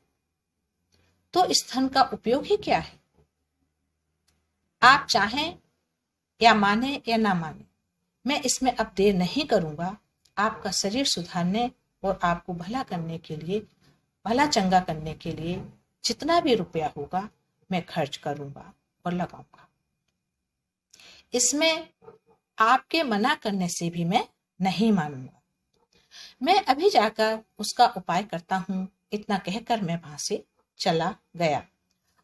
तो इस धन का उपयोग ही क्या है? आप चाहें या माने या ना माने, मैं इसमें अब देर नहीं करूंगा। आपका शरीर सुधारने और आपको भला चंगा करने के लिए जितना भी रुपया होगा मैं खर्च करूंगा और लगाऊंगा। इसमें आपके मना करने से भी मैं नहीं मानूंगा। मैं अभी जाकर उसका उपाय करता हूं। इतना कहकर मैं वहां से चला गया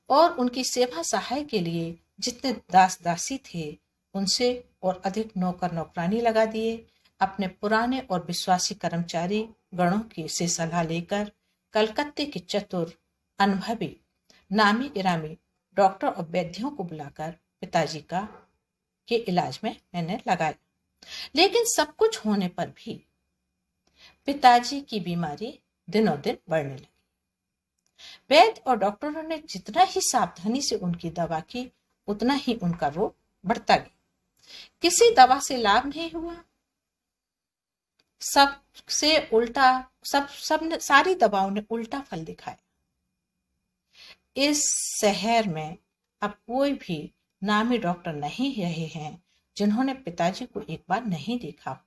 और उनकी सेवा सहाय के लिए जितने दास दासी थे उनसे और अधिक नौकर नौकरानी लगा दिए। अपने पुराने और विश्वासी कर्मचारी गणों की से सलाह लेकर कलकत्ते के चतुर, अनुभवी, नामी गिरामी डॉक्टर और वैद्यों को बुलाकर पिताजी के इलाज में मैंने लगाया। लेकिन सब कुछ होने पर भी पिताजी की बीमारी दिनों दिन बढ़ने लगी। वैद्य और डॉक्टरों ने जितना ही सावधानी से उनकी दवा की उतना ही उनका रोग बढ़ता गया। किसी दवा से लाभ नहीं हुआ। सारी दवाओं ने उल्टा फल दिखाया। इस शहर में अब कोई भी नामी डॉक्टर नहीं रहे हैं जिन्होंने पिताजी को एक बार नहीं देखा।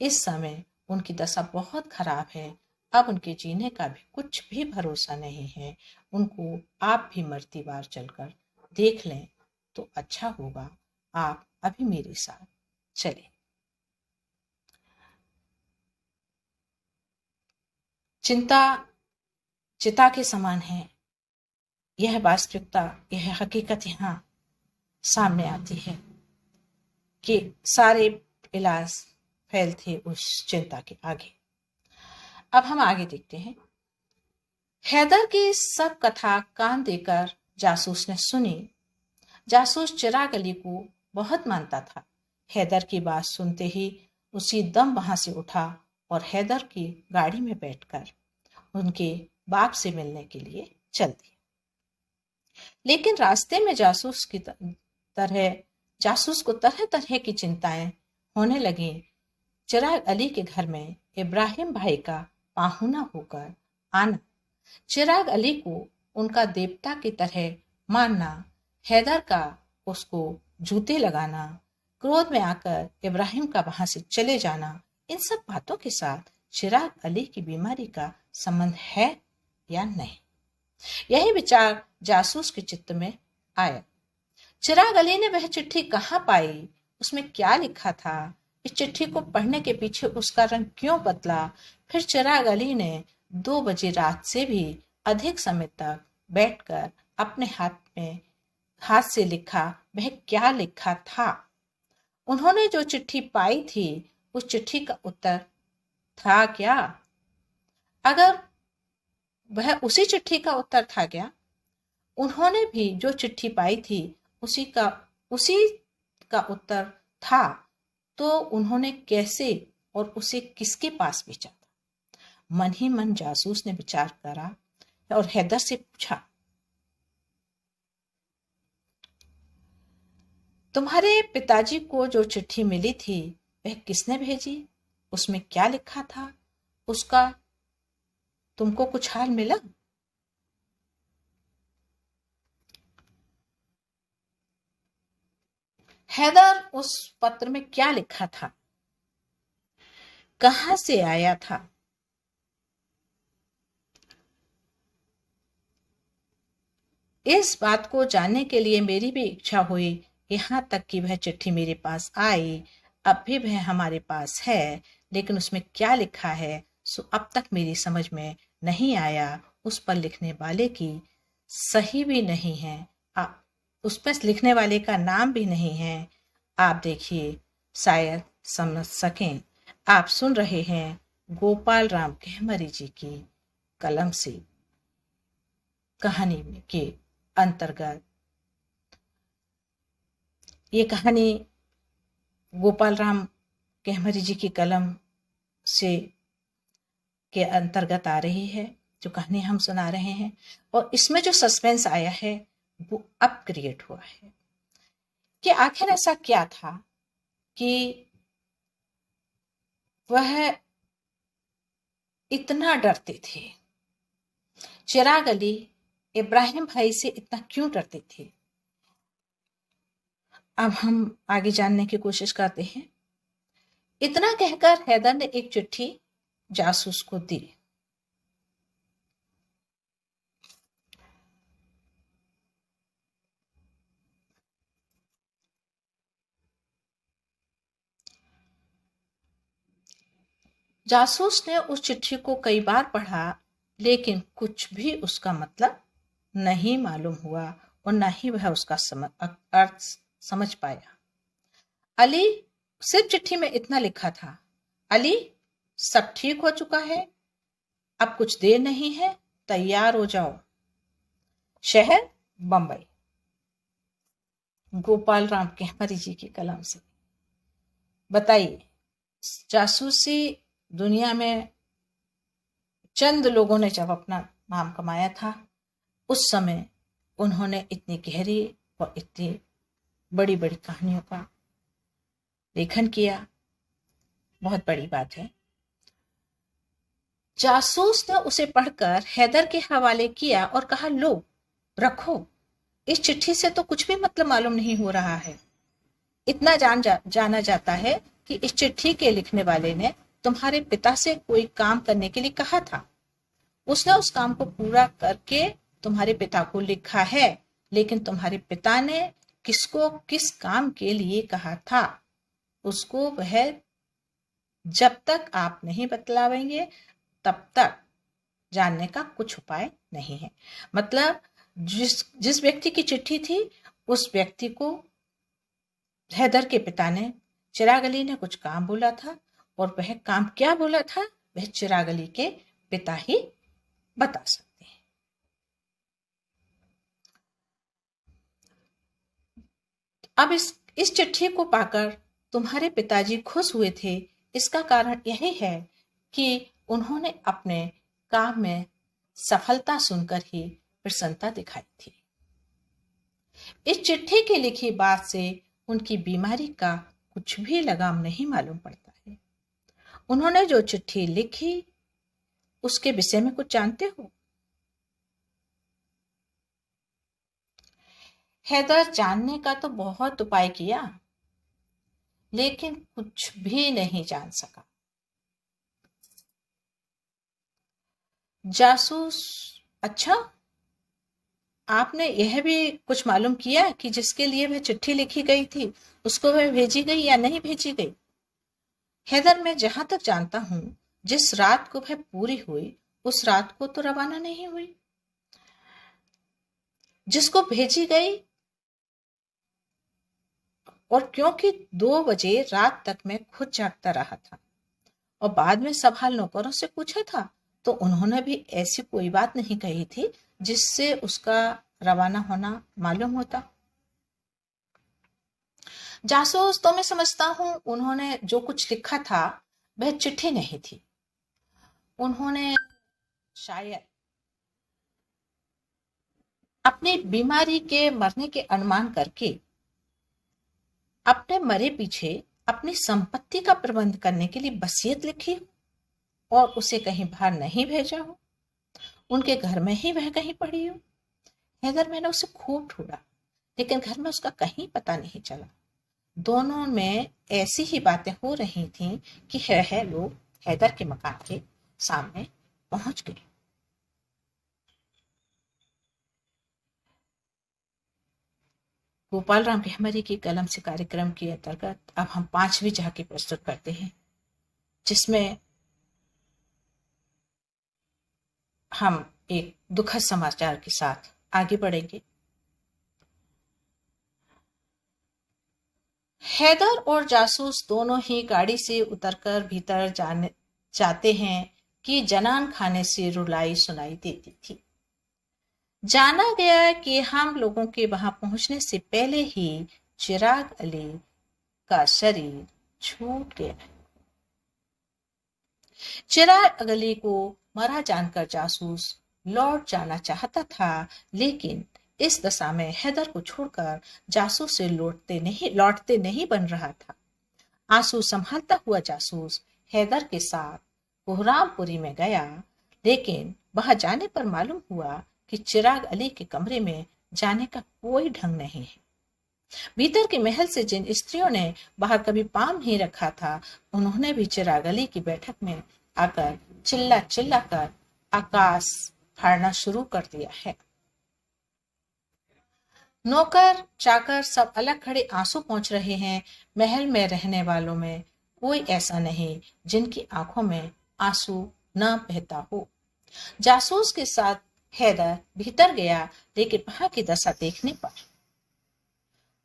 इस समय उनकी दशा बहुत खराब है। अब उनके जीने का भी कुछ भी भरोसा नहीं है। उनको आप भी मरती बार चलकर देख लें तो अच्छा होगा। आप अभी मेरे साथ चले। चिंता चिता के समान है। यह वास्तविकता, यह हकीकत यहाँ सामने आती है कि सारे इलाज फेल थे उस चिंता के आगे। अब हम आगे देखते हैं। हैदर की सब कथा कान देकर जासूस ने सुनी। जासूस चिराग अली को बहुत मानता था। हैदर की बात सुनते ही उसी दम वहां से उठा और हैदर की गाड़ी में बैठकर उनके बाप से मिलने के लिए चल दिया। लेकिन रास्ते में जासूस को तरह तरह की चिंताएं होने लगी। चिराग अली के घर में इब्राहिम भाई का पाहुना होकर आना, चिराग अली को उनका देवता की तरह मानना, हैदर का उसको जूते लगाना, क्रोध में आकर इब्राहिम का वहां से चले जाना, इन सब बातों के साथ चिराग अली की बीमारी का संबंध है या नहीं, यही विचार जासूस के चित्त में आया। चिराग अली ने वह चिट्ठी कहाँ पाई, उसमें क्या लिखा था, इस चिट्ठी को पढ़ने के पीछे उसका रंग क्यों बदला? फिर चिराग अली ने 2 बजे रात से भी अधिक समय तक बैठकर अपने हाथ से लिखा वह क्या लिखा था। उन्होंने जो चिट्ठी पाई थी उस चिट्ठी का उत्तर था क्या? अगर वह उसी चिट्ठी का उत्तर था क्या? उन्होंने भी जो चिट्ठी पाई थी उसी का उत्तर था, तो उन्होंने कैसे और उसे किसके पास भेजा था? मन ही मन जासूस ने विचार करा और हैदर से पूछा, तुम्हारे पिताजी को जो चिट्ठी मिली थी वह किसने भेजी? उसमें क्या लिखा था? उसका तुमको कुछ हाल मिला? हैदर, उस पत्र में क्या लिखा था? कहां से आया था? इस बात को जानने के लिए मेरी भी इच्छा हुई, यहाँ तक कि वह चिट्ठी मेरे पास आई। अब भी वह हमारे पास है, लेकिन उसमें क्या लिखा है सो अब तक मेरी समझ में नहीं आया। उस पर लिखने वाले की सही भी नहीं है, उस पर लिखने वाले का नाम भी नहीं है। आप देखिए, शायद समझ सकें। आप सुन रहे हैं गोपाल राम कहमरी जी की कलम से कहानी के अंतर्गत। ये कहानी गोपाल राम कहमरी जी की कलम से के अंतर्गत आ रही है, जो कहानी हम सुना रहे हैं। और इसमें जो सस्पेंस आया है वो अब क्रिएट हुआ है कि आखिर ऐसा क्या था कि वह इतना डरते थे। चिराग अली इब्राहिम भाई से इतना क्यों डरते थे? अब हम आगे जानने की कोशिश करते हैं। इतना कहकर हैदर ने एक चिट्ठी जासूस को दी। जासूस ने उस चिट्ठी को कई बार पढ़ा, लेकिन कुछ भी उसका मतलब नहीं मालूम हुआ और न ही वह उसका अर्थ समझ पाया। अली, सिर्फ चिट्ठी में इतना लिखा था, अली, सब ठीक हो चुका है, अब कुछ देर नहीं है, तैयार हो जाओ, शहर बंबई। गोपाल राम कहमरी जी की कलम से। बताइए, जासूसी दुनिया में चंद लोगों ने जब अपना नाम कमाया था, उस समय उन्होंने इतनी गहरी और इतनी बड़ी बड़ी कहानियों का लेखन किया। बहुत बड़ी बात है। जासूस ने उसे पढ़कर हैदर के हवाले किया और कहा, लो रखो, इस चिट्ठी से तो कुछ भी मतलब मालूम नहीं हो रहा है। इतना जाना जाता है कि इस चिट्ठी के लिखने वाले ने तुम्हारे पिता से कोई काम करने के लिए कहा था। उसने उस काम को पूरा करके तुम्हारे पिता को लिखा है, लेकिन तुम्हारे पिता ने किसको किस काम के लिए कहा था, उसको वह जब तक आप नहीं बतलावेंगे तब तक जानने का कुछ उपाय नहीं है। मतलब जिस व्यक्ति की चिट्ठी थी, उस व्यक्ति को हैदर के पिता ने, चिराग अली ने कुछ काम बोला था, और वह काम क्या बोला था वह चिराग अली के पिता ही बता सकते हैं। अब इस चिट्ठी को पाकर तुम्हारे पिताजी खुश हुए थे। इसका कारण यही है कि उन्होंने अपने काम में सफलता सुनकर ही प्रसन्नता दिखाई थी। इस चिट्ठी की लिखी बात से उनकी बीमारी का कुछ भी लगाम नहीं मालूम पड़ता है। उन्होंने जो चिट्ठी लिखी उसके विषय में कुछ जानते हो? हैदर जानने का तो बहुत उपाय किया, लेकिन कुछ भी नहीं जान सका। जासूस, अच्छा, आपने यह भी कुछ मालूम किया कि जिसके लिए वह चिट्ठी लिखी गई थी उसको वह भेजी गई या नहीं भेजी गई? हैदर, मैं जहां तक जानता हूं, जिस रात को वह पूरी हुई उस रात को तो रवाना नहीं हुई। जिसको भेजी गई, और क्योंकि 2 बजे रात तक मैं खुद जागता रहा था और बाद में सवाल नौकरों से पूछा था, तो उन्होंने भी ऐसी कोई बात नहीं कही थी जिससे उसका रवाना होना मालूम होता। जासूस, तो मैं समझता हूं उन्होंने जो कुछ लिखा था वह चिट्ठी नहीं थी। उन्होंने शायद अपनी बीमारी के मरने के अनुमान करके अपने मरे पीछे अपनी संपत्ति का प्रबंध करने के लिए वसीयत लिखी हो और उसे कहीं बाहर नहीं भेजा हो, उनके घर में ही वह कहीं पड़ी हो। हैदर, मैंने उसे खूब ढूंढा लेकिन घर में उसका कहीं पता नहीं चला। दोनों में ऐसी ही बातें हो रही थीं कि वह लोग हैदर के मकान के सामने पहुंच गए। गोपाल राम गेहमरी की कलम से कार्यक्रम के अंतर्गत अब हम 5वीं झांकी प्रस्तुत करते हैं, जिसमें हम एक दुखद समाचार के साथ आगे बढ़ेंगे। हैदर और जासूस दोनों ही गाड़ी से उतरकर भीतर जाते हैं कि जनान खाने से रुलाई सुनाई देती थी। जाना गया कि हम लोगों के वहां पहुंचने से पहले ही चिराग अली का शरीर छूट गया। चिराग अली को मरा जानकर जासूस लौट जाना चाहता था, लेकिन इस दशा में हैदर को छोड़कर जासूस से लौटते नहीं बन रहा था। आंसू संभालता हुआ जासूस हैदर के साथ कोहरामपुरी में गया, लेकिन वहां जाने पर मालूम हुआ कि चिराग अली के कमरे में जाने का कोई ढंग नहीं है। भीतर के महल से जिन स्त्रियों ने बाहर कभी पांव नहीं रखा था, उन्होंने भी चिराग अली की बैठक में आकर चिल्ला चिल्ला कर आकाश फाड़ना शुरू कर दिया है। नौकर चाकर सब अलग खड़े आंसू पोंछ रहे हैं। महल में रहने वालों में कोई ऐसा नहीं जिनकी आंखों में आंसू न बहता हो। जासूस के साथ हैदर भीतर गया, लेकिन वहां की दशा देखने पर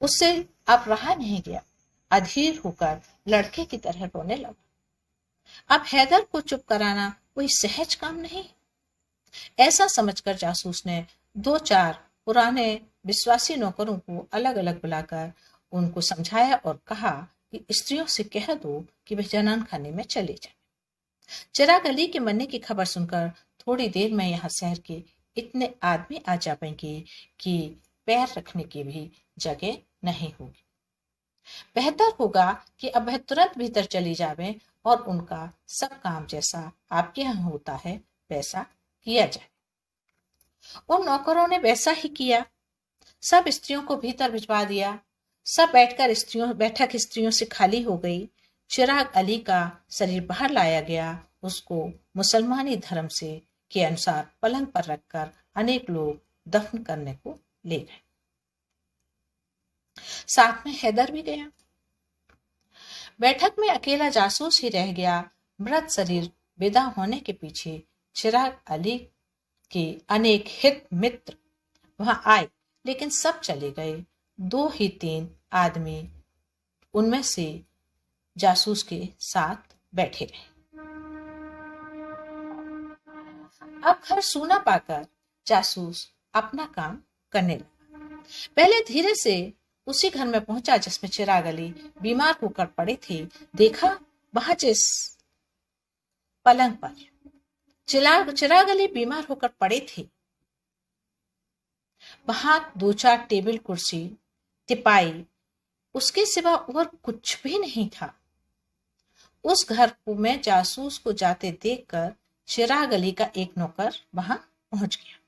उससे अब रहा नहीं गया। अधीर होकर लड़के की तरह रोने लगा। अब हैदर को चुप कराना कोई सहज काम नहीं। ऐसा समझकर जासूस ने 2-4 पुराने विश्वासी नौकरों को अलग अलग बुलाकर उनको समझाया और कहा कि स्त्रियों से कह दो कि वे जनान खाने में चले जाएं। चिराग अली के मरने की खबर सुनकर थोड़ी देर में यहाँ शहर के इतने आदमी आ जाएंगे कि पैर रखने की भी जगह नहीं होगी। बेहतर होगा कि अब वह तुरंत भीतर चली जावे और उनका सब काम जैसा आपके यहाँ होता है वैसा किया जाए। उन नौकरों ने वैसा ही किया। सब स्त्रियों को भीतर भिजवा दिया। सब बैठक स्त्रियों से खाली हो गई। चिराग अली का शरीर बाहर लाया गया। उसको मुसलमानी धर्म से के अनुसार पलंग पर रखकर अनेक लोग दफन करने को ले गए। साथ में हैदर भी गया। बैठक में अकेला जासूस ही रह गया। मृत शरीर विदा होने के पीछे चिराग अली के अनेक हित मित्र वहां आए, लेकिन सब चले गए। 2 ही 3 आदमी उनमें से जासूस के साथ बैठे रहे। अब घर सूना पाकर जासूस अपना काम करने लगा। पहले धीरे से उसी घर में पहुंचा जिसमें चिराग अली बीमार होकर पड़े थे। देखा वहां जिस पलंग पर चिराग अली बीमार होकर पड़े थे, वहां 2-4 टेबल कुर्सी टिपाई, उसके सिवा और कुछ भी नहीं था। उस घर में जासूस को जाते देखकर चिराग अली का एक नौकर वहां पहुंच गया।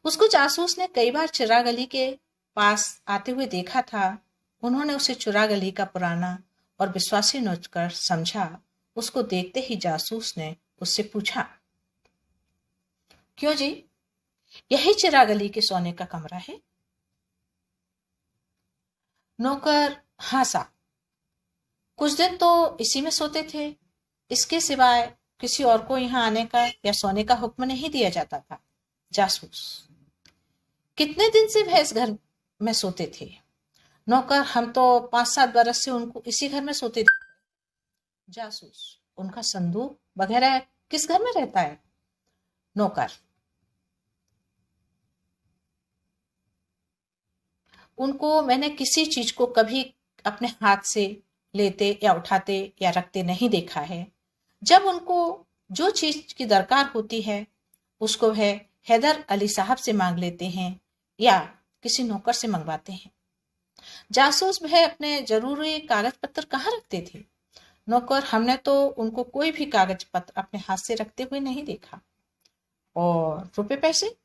उसको जासूस ने कई बार चिराग अली के पास आते हुए देखा था। उन्होंने उसे चिराग अली का पुराना और विश्वासी नौकर समझा। उसको देखते ही जासूस ने उससे पूछा, क्यों जी, यही चिराग अली के सोने का कमरा है? नौकर हंसा। कुछ दिन तो इसी में सोते थे, इसके सिवाय किसी और को यहाँ आने का या सोने का हुक्म नहीं दिया जाता था। जासूस, कितने दिन से वह इस घर में सोते थे? नौकर, हम तो 5-7 बरस से उनको इसी घर में सोते थे। जासूस, उनका संदूक वगैरह किस घर में रहता है? नौकर, उनको मैंने किसी चीज को कभी अपने हाथ से लेते या उठाते या रखते नहीं देखा है। जब उनको जो चीज की दरकार होती है उसको वह हैदर अली साहब से मांग लेते हैं या किसी नौकर से मंगवाते हैं। जासूस वह अपने जरूरी कागज पत्र कहाँ रखते थे? नौकर हमने तो उनको कोई भी कागज पत्र अपने हाथ से रखते हुए नहीं देखा। और रुपए पैसे?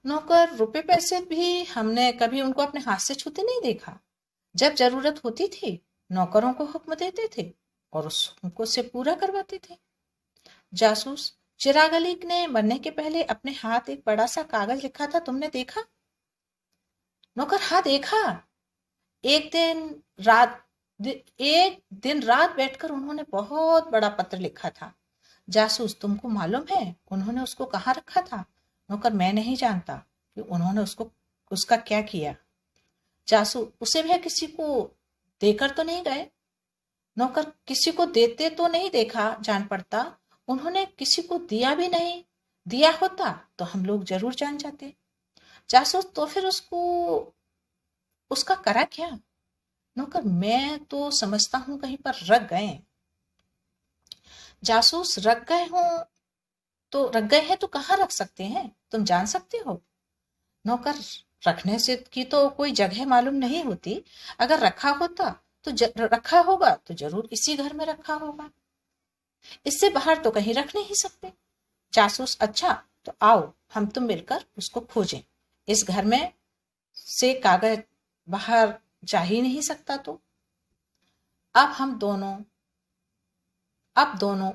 नौकर रुपए पैसे भी हमने कभी उनको अपने हाथ से छूते नहीं देखा। जब जरूरत होती थी नौकरों को हुक्म देते थे और उस हुक्म से पूरा करवाते थे। जासूस, चिराग अली ने मरने के पहले अपने हाथ एक बड़ा सा कागज लिखा था, तुमने देखा? नौकर, हाँ देखा। एक दिन रात एक दिन रात बैठकर उन्होंने बहुत बड़ा पत्र लिखा था। जासूस, तुमको मालूम है उन्होंने उसको कहाँ रखा था? नौकर, मैं नहीं जानता कि उन्होंने उसका क्या किया। जासूस, उसे वह किसी को देकर तो नहीं गए? नौकर, किसी को देते तो नहीं देखा जान पड़ता। उन्होंने किसी को दिया भी नहीं। दिया होता तो हम लोग जरूर जान जाते। जासूस, तो फिर उसका करा क्या? नौकर, मैं तो समझता हूं कहीं पर रख गए। जासूस, रख गए हैं तो कहाँ रख सकते हैं, तुम जान सकते हो? नौकर, रखने से की तो कोई जगह मालूम नहीं होती। अगर रखा होगा तो जरूर इसी घर में रखा होगा। इससे बाहर तो कहीं रख नहीं सकते। जासूस, अच्छा तो आओ हम तुम मिलकर उसको खोजें। इस घर में से कागज बाहर जा ही नहीं सकता। तो अब दोनों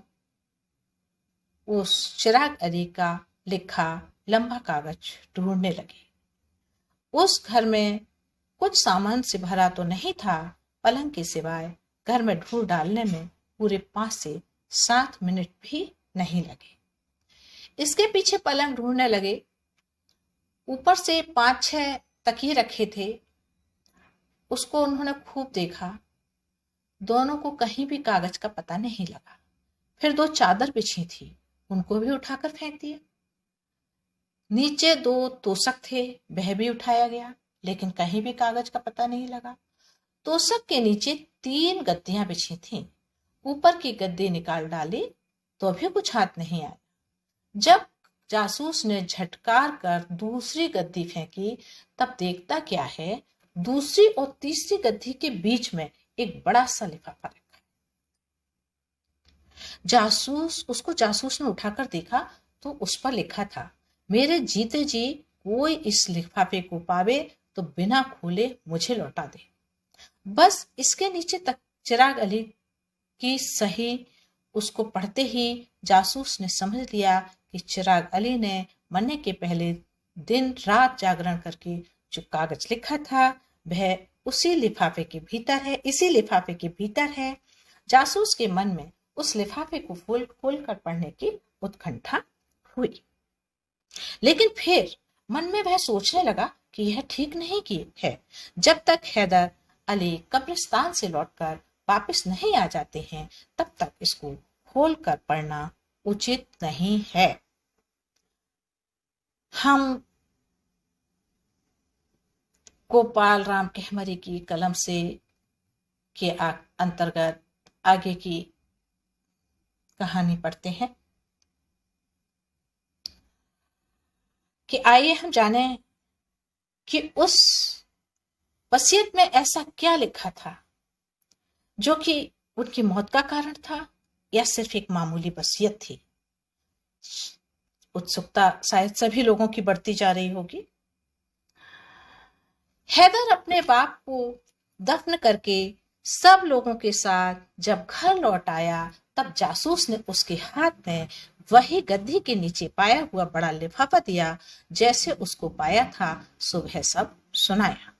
उस चिराग अली का लिखा लंबा कागज ढूंढने लगे। उस घर में कुछ सामान से भरा तो नहीं था, पलंग के सिवाय घर में ढूंढ डालने में पूरे 5 से 7 मिनट भी नहीं लगे। इसके पीछे पलंग ढूंढने लगे। ऊपर से 5-6 तकिए रखे थे, उसको उन्होंने खूब देखा। दोनों को कहीं भी कागज का पता नहीं लगा। फिर 2 चादर बिछी थी, उनको भी उठाकर फेंक दिया। नीचे 2 तोशक थे, वह भी उठाया गया, लेकिन कहीं भी कागज का पता नहीं लगा। तोशक के नीचे 3 गद्दियां बिछी थीं। ऊपर की गद्दी निकाल डाली तो भी कुछ हाथ नहीं आया। जब जासूस ने झटकार कर दूसरी गद्दी फेंकी तब देखता क्या है, दूसरी और तीसरी गद्दी के बीच में एक बड़ा सा लिफाफा रखा। जासूस ने उठाकर देखा तो उस पर लिखा था, मेरे जीते जी कोई इस लिफाफे को पावे तो बिना खोले मुझे लौटा दे। बस इसके नीचे तक चिराग अली की सही। उसको पढ़ते ही जासूस ने समझ लिया कि चिराग अली ने मरने के पहले दिन रात जागरण करके जो कागज लिखा था वह इसी लिफाफे के भीतर है। जासूस के मन में उस लिफाफे को खोल कर पढ़ने की उत्कंठा हुई, लेकिन फिर मन में वह सोचने लगा कि यह ठीक नहीं की है। जब तक हैदर अली कब्रिस्तान से लौटकर वापस नहीं आ जाते हैं तब तक इसको खोल कर पढ़ना उचित नहीं है। हम गोपाल राम कहमरी की कलम से के अंतर्गत आगे की कहानी पढ़ते हैं कि आइए हम जाने कि उस वसीयत में ऐसा क्या लिखा था जो कि उनकी मौत का कारण था या सिर्फ एक मामूली वसीयत थी। उत्सुकता शायद सभी लोगों की बढ़ती जा रही होगी। हैदर अपने बाप को दफन करके सब लोगों के साथ जब घर लौट आया तब जासूस ने उसके हाथ में वही गद्दी के नीचे पाया हुआ बड़ा लिफाफा दिया जैसे उसको पाया था। सुबह सब सुनाया।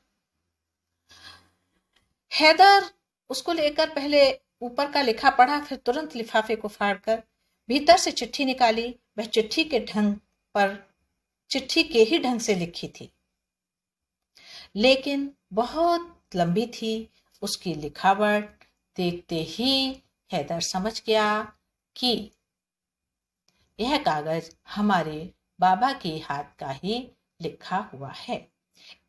हैदर उसको लेकर पहले ऊपर का लिखा पढ़ा, फिर तुरंत लिफाफे को फाड़कर भीतर से चिट्ठी निकाली। वह चिट्ठी के ही ढंग से लिखी थी, लेकिन बहुत लंबी थी। उसकी लिखावट देखते ही हैदर समझ गया कि यह कागज हमारे बाबा के हाथ का ही लिखा हुआ है।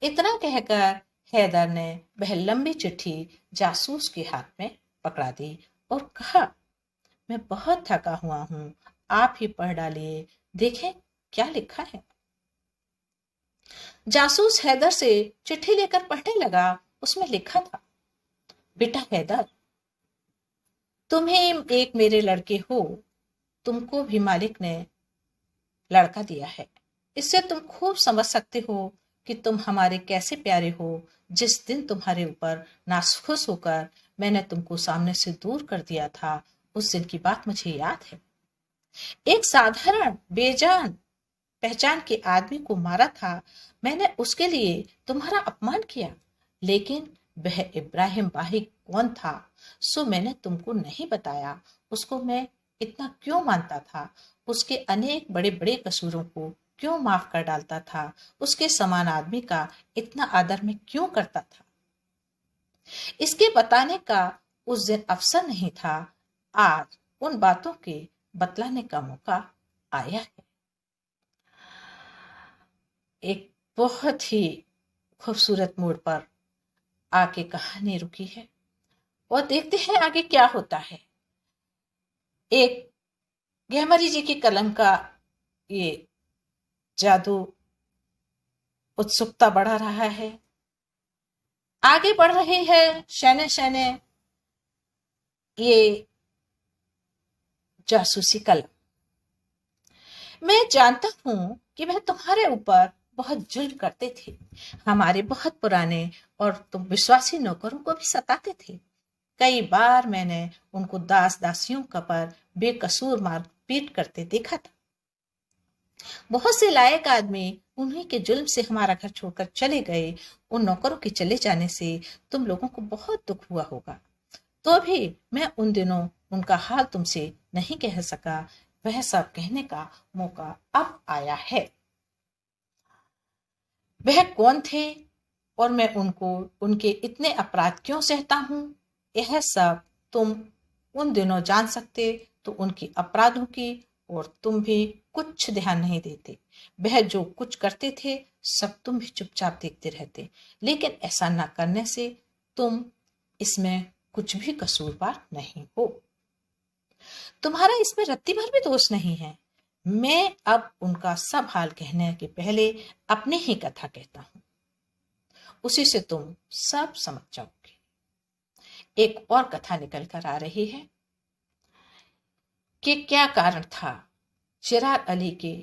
इतना कहकर हैदर ने वह लंबी चिट्ठी जासूस के हाथ में पकड़ा दी और कहा, मैं बहुत थका हुआ हूँ, आप ही पढ़ डालिए, देखें क्या लिखा है। जासूस हैदर से चिट्ठी लेकर पढ़ने लगा। उसमें लिखा था, बेटा हैदर, तुम्हें एक मेरे लड़के हो, तुमको भी मालिक ने लड़का दिया है। इससे तुम खूब समझ सकते हो कि तुम हमारे कैसे प्यारे हो। जिस दिन तुम्हारे ऊपर नाखुश होकर मैंने तुमको सामने से दूर कर दिया था, उस दिन की बात मुझे याद है। एक साधारण बेजान पहचान के आदमी को मारा था। मैंने उसके लिए तुम्हारा अपमान किया, लेकिन वह इब्राहिम बाही कौन था सो मैंने तुमको नहीं बताया। उसको मैं इतना क्यों मानता था, उसके अनेक बड़े बड़े कसूरों को क्यों माफ कर डालता था, उसके समान आदमी का इतना आदर मैं क्यों करता था, इसके बताने का उस दिन अवसर नहीं था। आज उन बातों के बतलाने का मौका आया है। एक बहुत ही खूबसूरत मोड़ पर आके कहानी रुकी है और देखते हैं आगे क्या होता है। एक गहमरी जी की कलम का ये जादू उत्सुकता बढ़ा रहा है, आगे बढ़ रही है शैने शैने ये जासूसी कलम। मैं जानता हूं कि वह तुम्हारे ऊपर बहुत जुल्म करते थे, हमारे बहुत पुराने और तुम विश्वासी नौकरों को भी सताते थे। कई बार मैंने उनको दास दासियों का पर बेकसूर मार पीट करते देखा था। बहुत से लायक आदमी उन्हीं के जुल्म से हमारा घर छोड़कर चले गए। उन नौकरों के चले जाने से तुम लोगों को बहुत दुख हुआ होगा, तो भी मैं उन दिनों उनका हाल तुमसे नहीं कह सका। वह सब कहने का मौका अब आया है। वह कौन थे और मैं उनको उनके इतने अपराध क्यों सहता हूं, यह सब तुम उन दिनों जान सकते तो उनकी अपराधों की और तुम भी कुछ ध्यान नहीं देते। वह जो कुछ करते थे सब तुम भी चुपचाप देखते रहते, लेकिन ऐसा न करने से तुम इसमें कुछ भी कसूरवार नहीं हो। तुम्हारा इसमें रत्ती भर भी दोष नहीं है। मैं अब उनका सब हाल कहने के पहले अपनी ही कथा कहता हूं, उसी से तुम सब समझ जाओगे। एक और कथा निकल कर आ रही है कि क्या कारण था चिराग अली के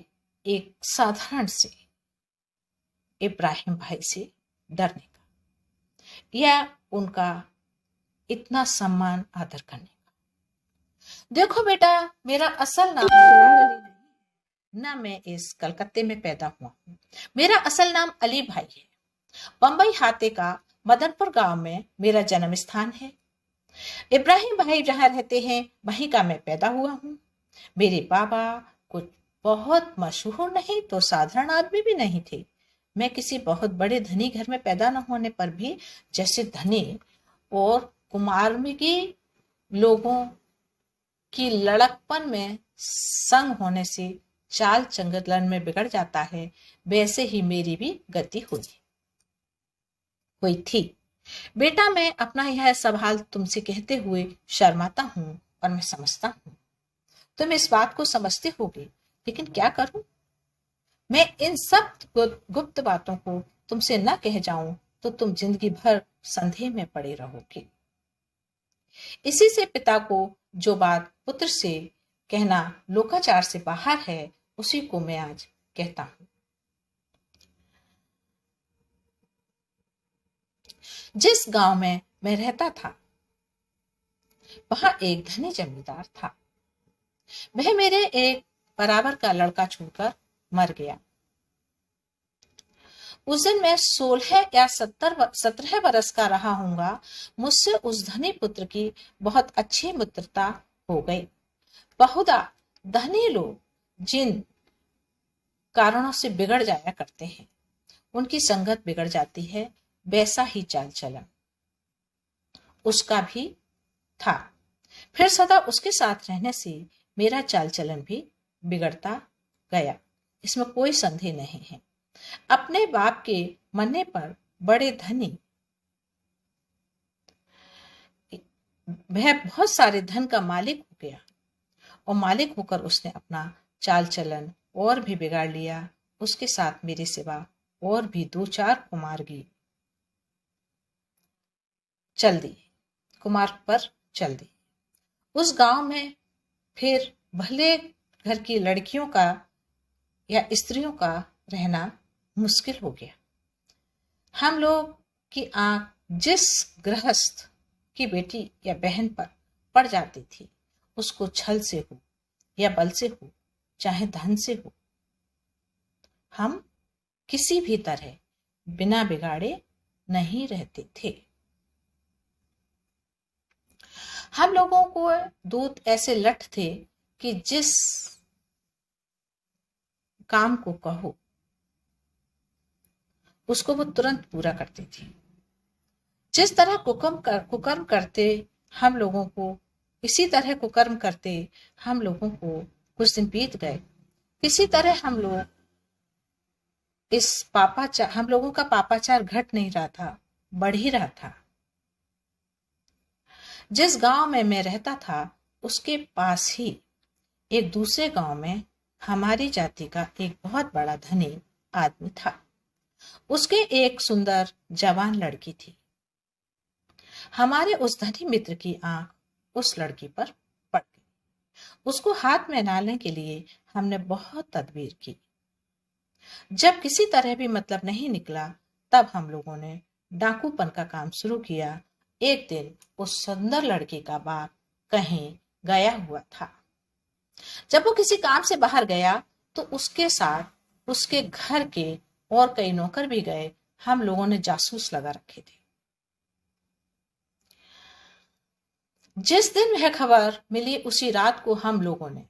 एक साधारण से इब्राहिम भाई से डरने का, या उनका इतना सम्मान आदर करने का। देखो बेटा, मेरा असल नाम चिराग अली नहीं, न मैं इस कलकत्ते में पैदा हुआ हूँ। मेरा असल नाम अली भाई है। बंबई हाते का मदनपुर गांव में मेरा जन्म स्थान है। इब्राहिम भाई जहां रहते हैं वहीं का मैं पैदा हुआ हूँ। मेरे बाबा कुछ बहुत मशहूर नहीं तो साधारण आदमी भी नहीं थे। मैं किसी बहुत बड़े धनी घर में पैदा न होने पर भी जैसे धनी और कुमारमिगी लोगों की लड़कपन में संग होने से चाल चंगलन में बिगड़ जाता है, वैसे ही मेरी भी गति हुई थी। बेटा, मैं अपना यह सवाल तुमसे कहते हुए शर्माता हूं और मैं समझता हूं तुम इस बात को समझते होगे, लेकिन क्या करूं? मैं इन सब गुप्त बातों को तुमसे न कह जाऊं तो तुम जिंदगी भर संदेह में पड़े रहोगे। इसी से पिता को जो बात पुत्र से कहना लोकाचार से बाहर है, उसी को मैं आज कहता हूं। जिस गांव में मैं रहता था वहां एक धनी जमींदार था। वह मेरे एक बराबर का लड़का छोड़कर मर गया। उस दिन मैं 16 या 17 बरस का रहा हूंगा। मुझसे उस धनी पुत्र की बहुत अच्छी मित्रता हो गई। बहुधा धनी लोग जिन कारणों से बिगड़ जाया करते हैं, उनकी संगत बिगड़ जाती है, वैसा ही चाल चलन उसका भी था। फिर सदा उसके साथ रहने से मेरा चाल चलन भी बिगड़ता गया, इसमें कोई संदेह नहीं है। अपने बाप के मरने पर बड़े धनी वह बहुत सारे धन का मालिक हो गया। और मालिक होकर उसने अपना चाल चलन और भी बिगाड़ लिया। उसके साथ मेरे सिवा और भी 2-4 कुमार पर चल दी। उस गांव में फिर भले घर की लड़कियों का या स्त्रियों का रहना मुश्किल हो गया। हम लोग की आंख जिस गृहस्थ की बेटी या बहन पर पड़ जाती थी, उसको छल से हो या बल से हो, चाहे धन से हो, हम किसी भी तरह बिना बिगाड़े नहीं रहते थे। हम लोगों को दूत ऐसे लठ थे कि जिस काम को कहो उसको वो तुरंत पूरा करती थी। जिस तरह कुकर्म करते हम लोगों को, इसी तरह कुकर्म करते हम लोगों को कुछ दिन बीत गए। किसी तरह हम लोगों का पापाचार घट नहीं रहा था, बढ़ ही रहा था। जिस गांव में मैं रहता था उसके पास ही एक दूसरे गांव में हमारी जाति का एक बहुत बड़ा धनी आदमी था। उसके एक सुंदर जवान लड़की थी। हमारे उस धनी मित्र की आंख उस लड़की पर पड़ गई। उसको हाथ में डालने के लिए हमने बहुत तदबीर की। जब किसी तरह भी मतलब नहीं निकला, तब हम लोगों ने डाकूपन का काम शुरू किया। एक दिन उस सुंदर लड़की का बाप कहीं गया हुआ था। जब वो किसी काम से बाहर गया तो उसके साथ उसके घर के और कई नौकर भी गए। हम लोगों ने जासूस लगा रखे थे। जिस दिन वह खबर मिली उसी रात को हम लोगों ने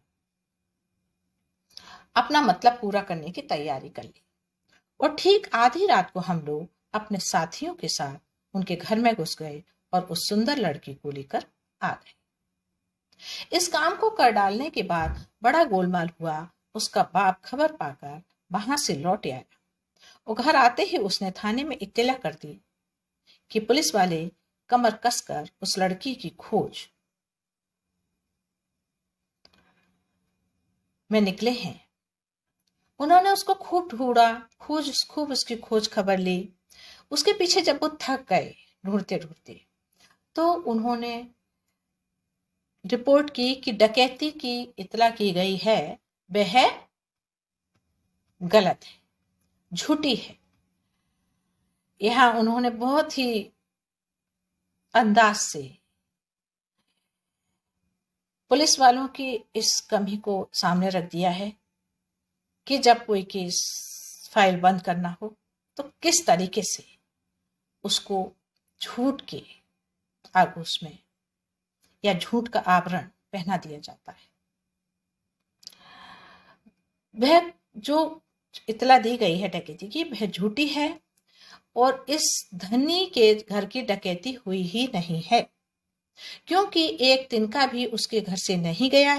अपना मतलब पूरा करने की तैयारी कर ली और ठीक आधी रात को हम लोग अपने साथियों के साथ उनके घर में घुस गए और उस सुंदर लड़की को लेकर आ गए। इस काम को कर डालने के बाद बड़ा गोलमाल हुआ। उसका बाप खबर पाकर वहां से लौट आया और घर आते ही उसने थाने में इत्तला कर दी कि पुलिस वाले कमर कसकर उस लड़की की खोज में निकले हैं। उन्होंने उसको खूब ढूंढा, खूब उसकी खोज खबर ली। उसके पीछे जब वो थक गए ढूंढते ढूंढते, तो उन्होंने रिपोर्ट की कि डकैती की इत्तला की गई है, वह गलत है, झूठी है। यहां उन्होंने बहुत ही अंदाज से पुलिस वालों की इस कमी को सामने रख दिया है कि जब कोई केस फाइल बंद करना हो तो किस तरीके से उसको झूठ के आगोश में या झूठ का आवरण पहना दिया जाता है। वह जो इत्तला दी गई है डकैती की, वह झूठी है और इस धनी के घर की डकैती हुई ही नहीं है, क्योंकि एक तिनका भी उसके घर से नहीं गया।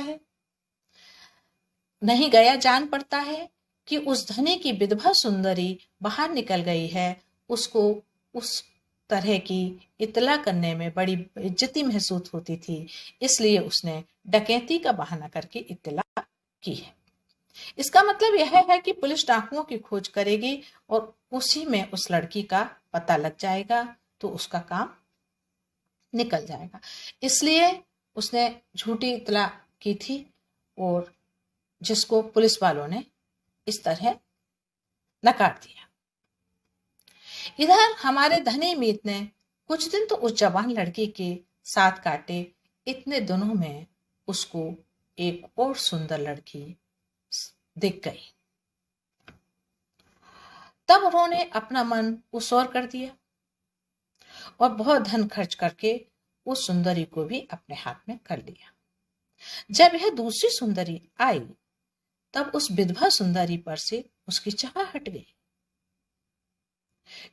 जान पड़ता है कि उस धनी की विधवा सुंदरी बाहर निकल गई है। उसको उस तरह की इत्तला करने में बड़ी इज्जती महसूस होती थी, इसलिए उसने डकैती का बहाना करके इत्तला की है। इसका मतलब यह है कि पुलिस डाकुओं की खोज करेगी और उसी में उस लड़की का पता लग जाएगा तो उसका काम निकल जाएगा। इसलिए उसने झूठी इत्तला की थी और जिसको पुलिस वालों ने इस तरह नकार दिया। इधर हमारे धनी मीत ने कुछ दिन तो उस जवान लड़की के साथ काटे। इतने दिनों में उसको एक और सुंदर लड़की दिख गई। तब उन्होंने अपना मन उस ओर कर दिया और बहुत धन खर्च करके उस सुंदरी को भी अपने हाथ में कर लिया। जब यह दूसरी सुंदरी आई, तब उस विधवा सुंदरी पर से उसकी चाह हट गई,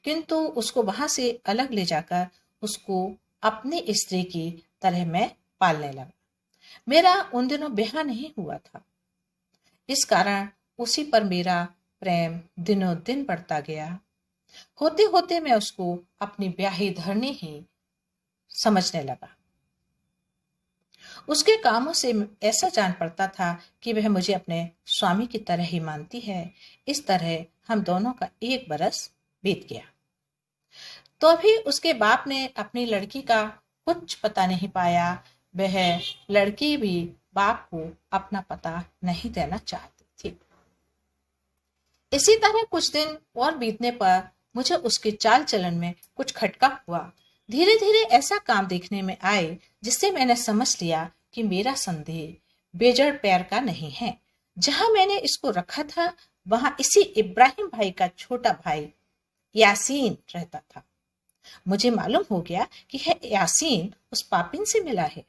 किंतु उसको वहां से अलग ले जाकर उसको अपनी स्त्री की तरह मैं पालने लगा। मेरा उन दिनों ब्याह नहीं हुआ था, इस कारण उसी पर मेरा प्रेम दिनों दिन बढ़ता गया। होते होते मैं उसको अपनी ब्याही धरनी ही समझने लगा। उसके कामों से ऐसा जान पड़ता था कि वह मुझे अपने स्वामी की तरह ही मानती है। इस तरह हम दोनों का 1 बरस बीत गया। तो भी उसके बाप ने अपनी लड़की का कुछ पता नहीं पाया। वह लड़की भी बाप को अपना पता नहीं देना चाहती थी। इसी तरह कुछ दिन और बीतने पर मुझे उसके चाल चलन में कुछ खटका हुआ। धीरे धीरे ऐसा काम देखने में आए जिससे मैंने समझ लिया कि मेरा संदेह बेजड़ पैर का नहीं है। जहां मैंने इसको रखा था वहां इसी इब्राहिम भाई का छोटा भाई यासीन रहता था। मुझे मालूम हो गया कि है यासीन उस पापिन से मिला है।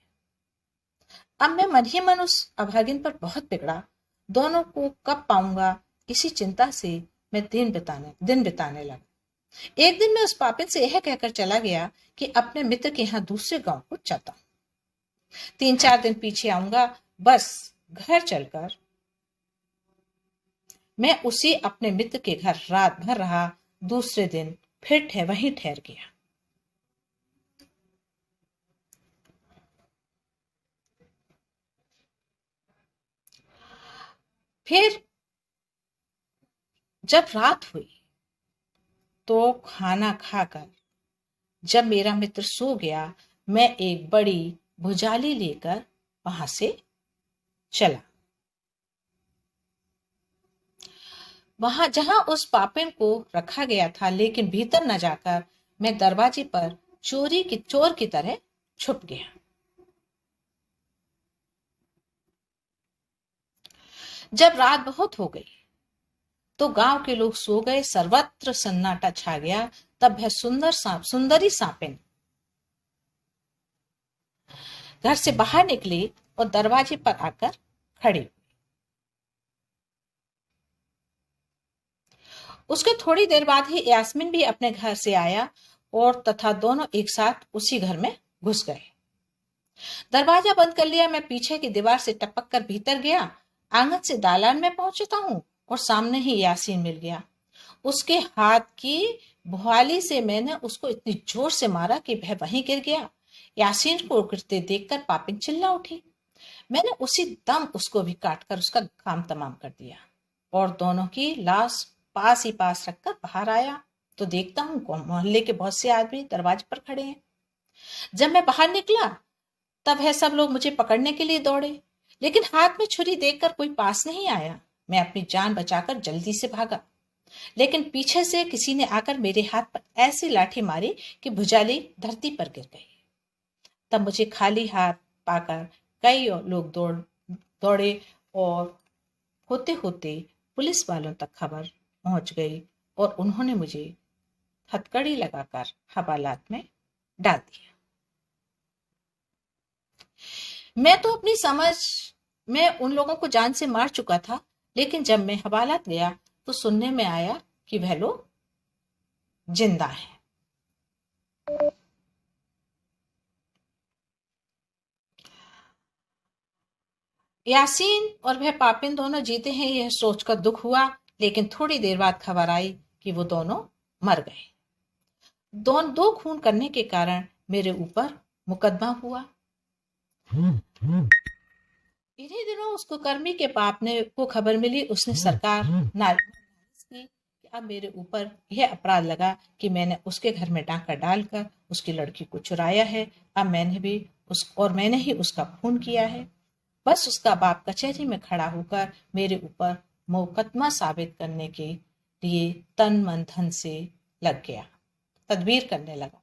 अब मैं मन ही मन उस अभागिन पर बहुत बिगड़ा। दोनों को कब पाऊंगा इसी चिंता से मैं दिन बिताने लगा। एक दिन मैं उस पापिन से यह कहकर चला गया कि अपने मित्र के यहाँ दूसरे गांव को जाता हूं, 3-4 दिन पीछे आऊंगा। बस घर चलकर मैं उसी अपने मित्र के घर रात भर रहा। दूसरे दिन फिर वहीं ठहर गया। फिर जब रात हुई तो खाना खाकर जब मेरा मित्र सो गया, मैं एक बड़ी भुजाली लेकर वहां से चला। वहां जहां उस पापिन को रखा गया था, लेकिन भीतर न जाकर मैं दरवाजे पर चोर की तरह छुप गया। जब रात बहुत हो गई तो गांव के लोग सो गए, सर्वत्र सन्नाटा छा गया। तब वह सुंदरी सांपिन घर से बाहर निकली और दरवाजे पर आकर खड़ी। उसके थोड़ी देर बाद ही यास्मीन भी अपने घर से आया और तथा दोनों एक साथ उसी घर में घुस गए। दरवाजा बंद कर लिया। मैं पीछे की दीवार से टपक कर भीतर गया। आंगन से दालान में पहुंचता हूं और सामने ही यासीन मिल गया। उसके हाथ की भुआली से मैंने उसको इतनी जोर से मारा कि वह वहीं गिर गया। यासीन को गिरते देखकर पापिन चिल्ला उठी। मैंने उसी दम उसको भी काटकर उसका काम तमाम कर दिया और दोनों की लाश पास ही पास रखकर बाहर आया तो देखता हूं मोहल्ले के बहुत से आदमी दरवाजे पर खड़े हैं। जब मैं बाहर निकला तब है सब लोग मुझे पकड़ने के लिए दौड़े, लेकिन हाथ में छुरी देखकर कोई पास नहीं आया। मैं अपनी जान बचाकर जल्दी से भागा, लेकिन पीछे से किसी ने आकर मेरे हाथ पर ऐसी लाठी मारी कि भुजाली धरती पर गिर गई। तब मुझे खाली हाथ पाकर कई लोग दौड़े और होते होते पुलिस वालों तक खबर पहुंच गई और उन्होंने मुझे हथकड़ी लगाकर हवालात में डाल दिया। मैं तो अपनी समझ में उन लोगों को जान से मार चुका था, लेकिन जब मैं हवालात गया तो सुनने में आया कि वह लोग जिंदा हैं। यासीन और वह पापिन दोनों जीते हैं यह सोचकर दुख हुआ, लेकिन थोड़ी देर बाद खबर आई कि वो दोनों मर गए। दो खून करने के कारण मेरे ऊपर मुकदमा हुआ। इन्हीं दिनों उसको कर्मी के बाप ने को खबर मिली। उसने सरकार नालिश की कि अब मेरे ऊपर यह अपराध लगा कि मैंने उसके घर में डाका डालकर उसकी लड़की को चुराया है। अब मैंने ही उसका खून किया है। बस उसका बाप कचहरी में खड़ा होकर मेरे ऊपर मुकदमा साबित करने के लिए तन मन धन से लग गया, तदबीर करने लगा।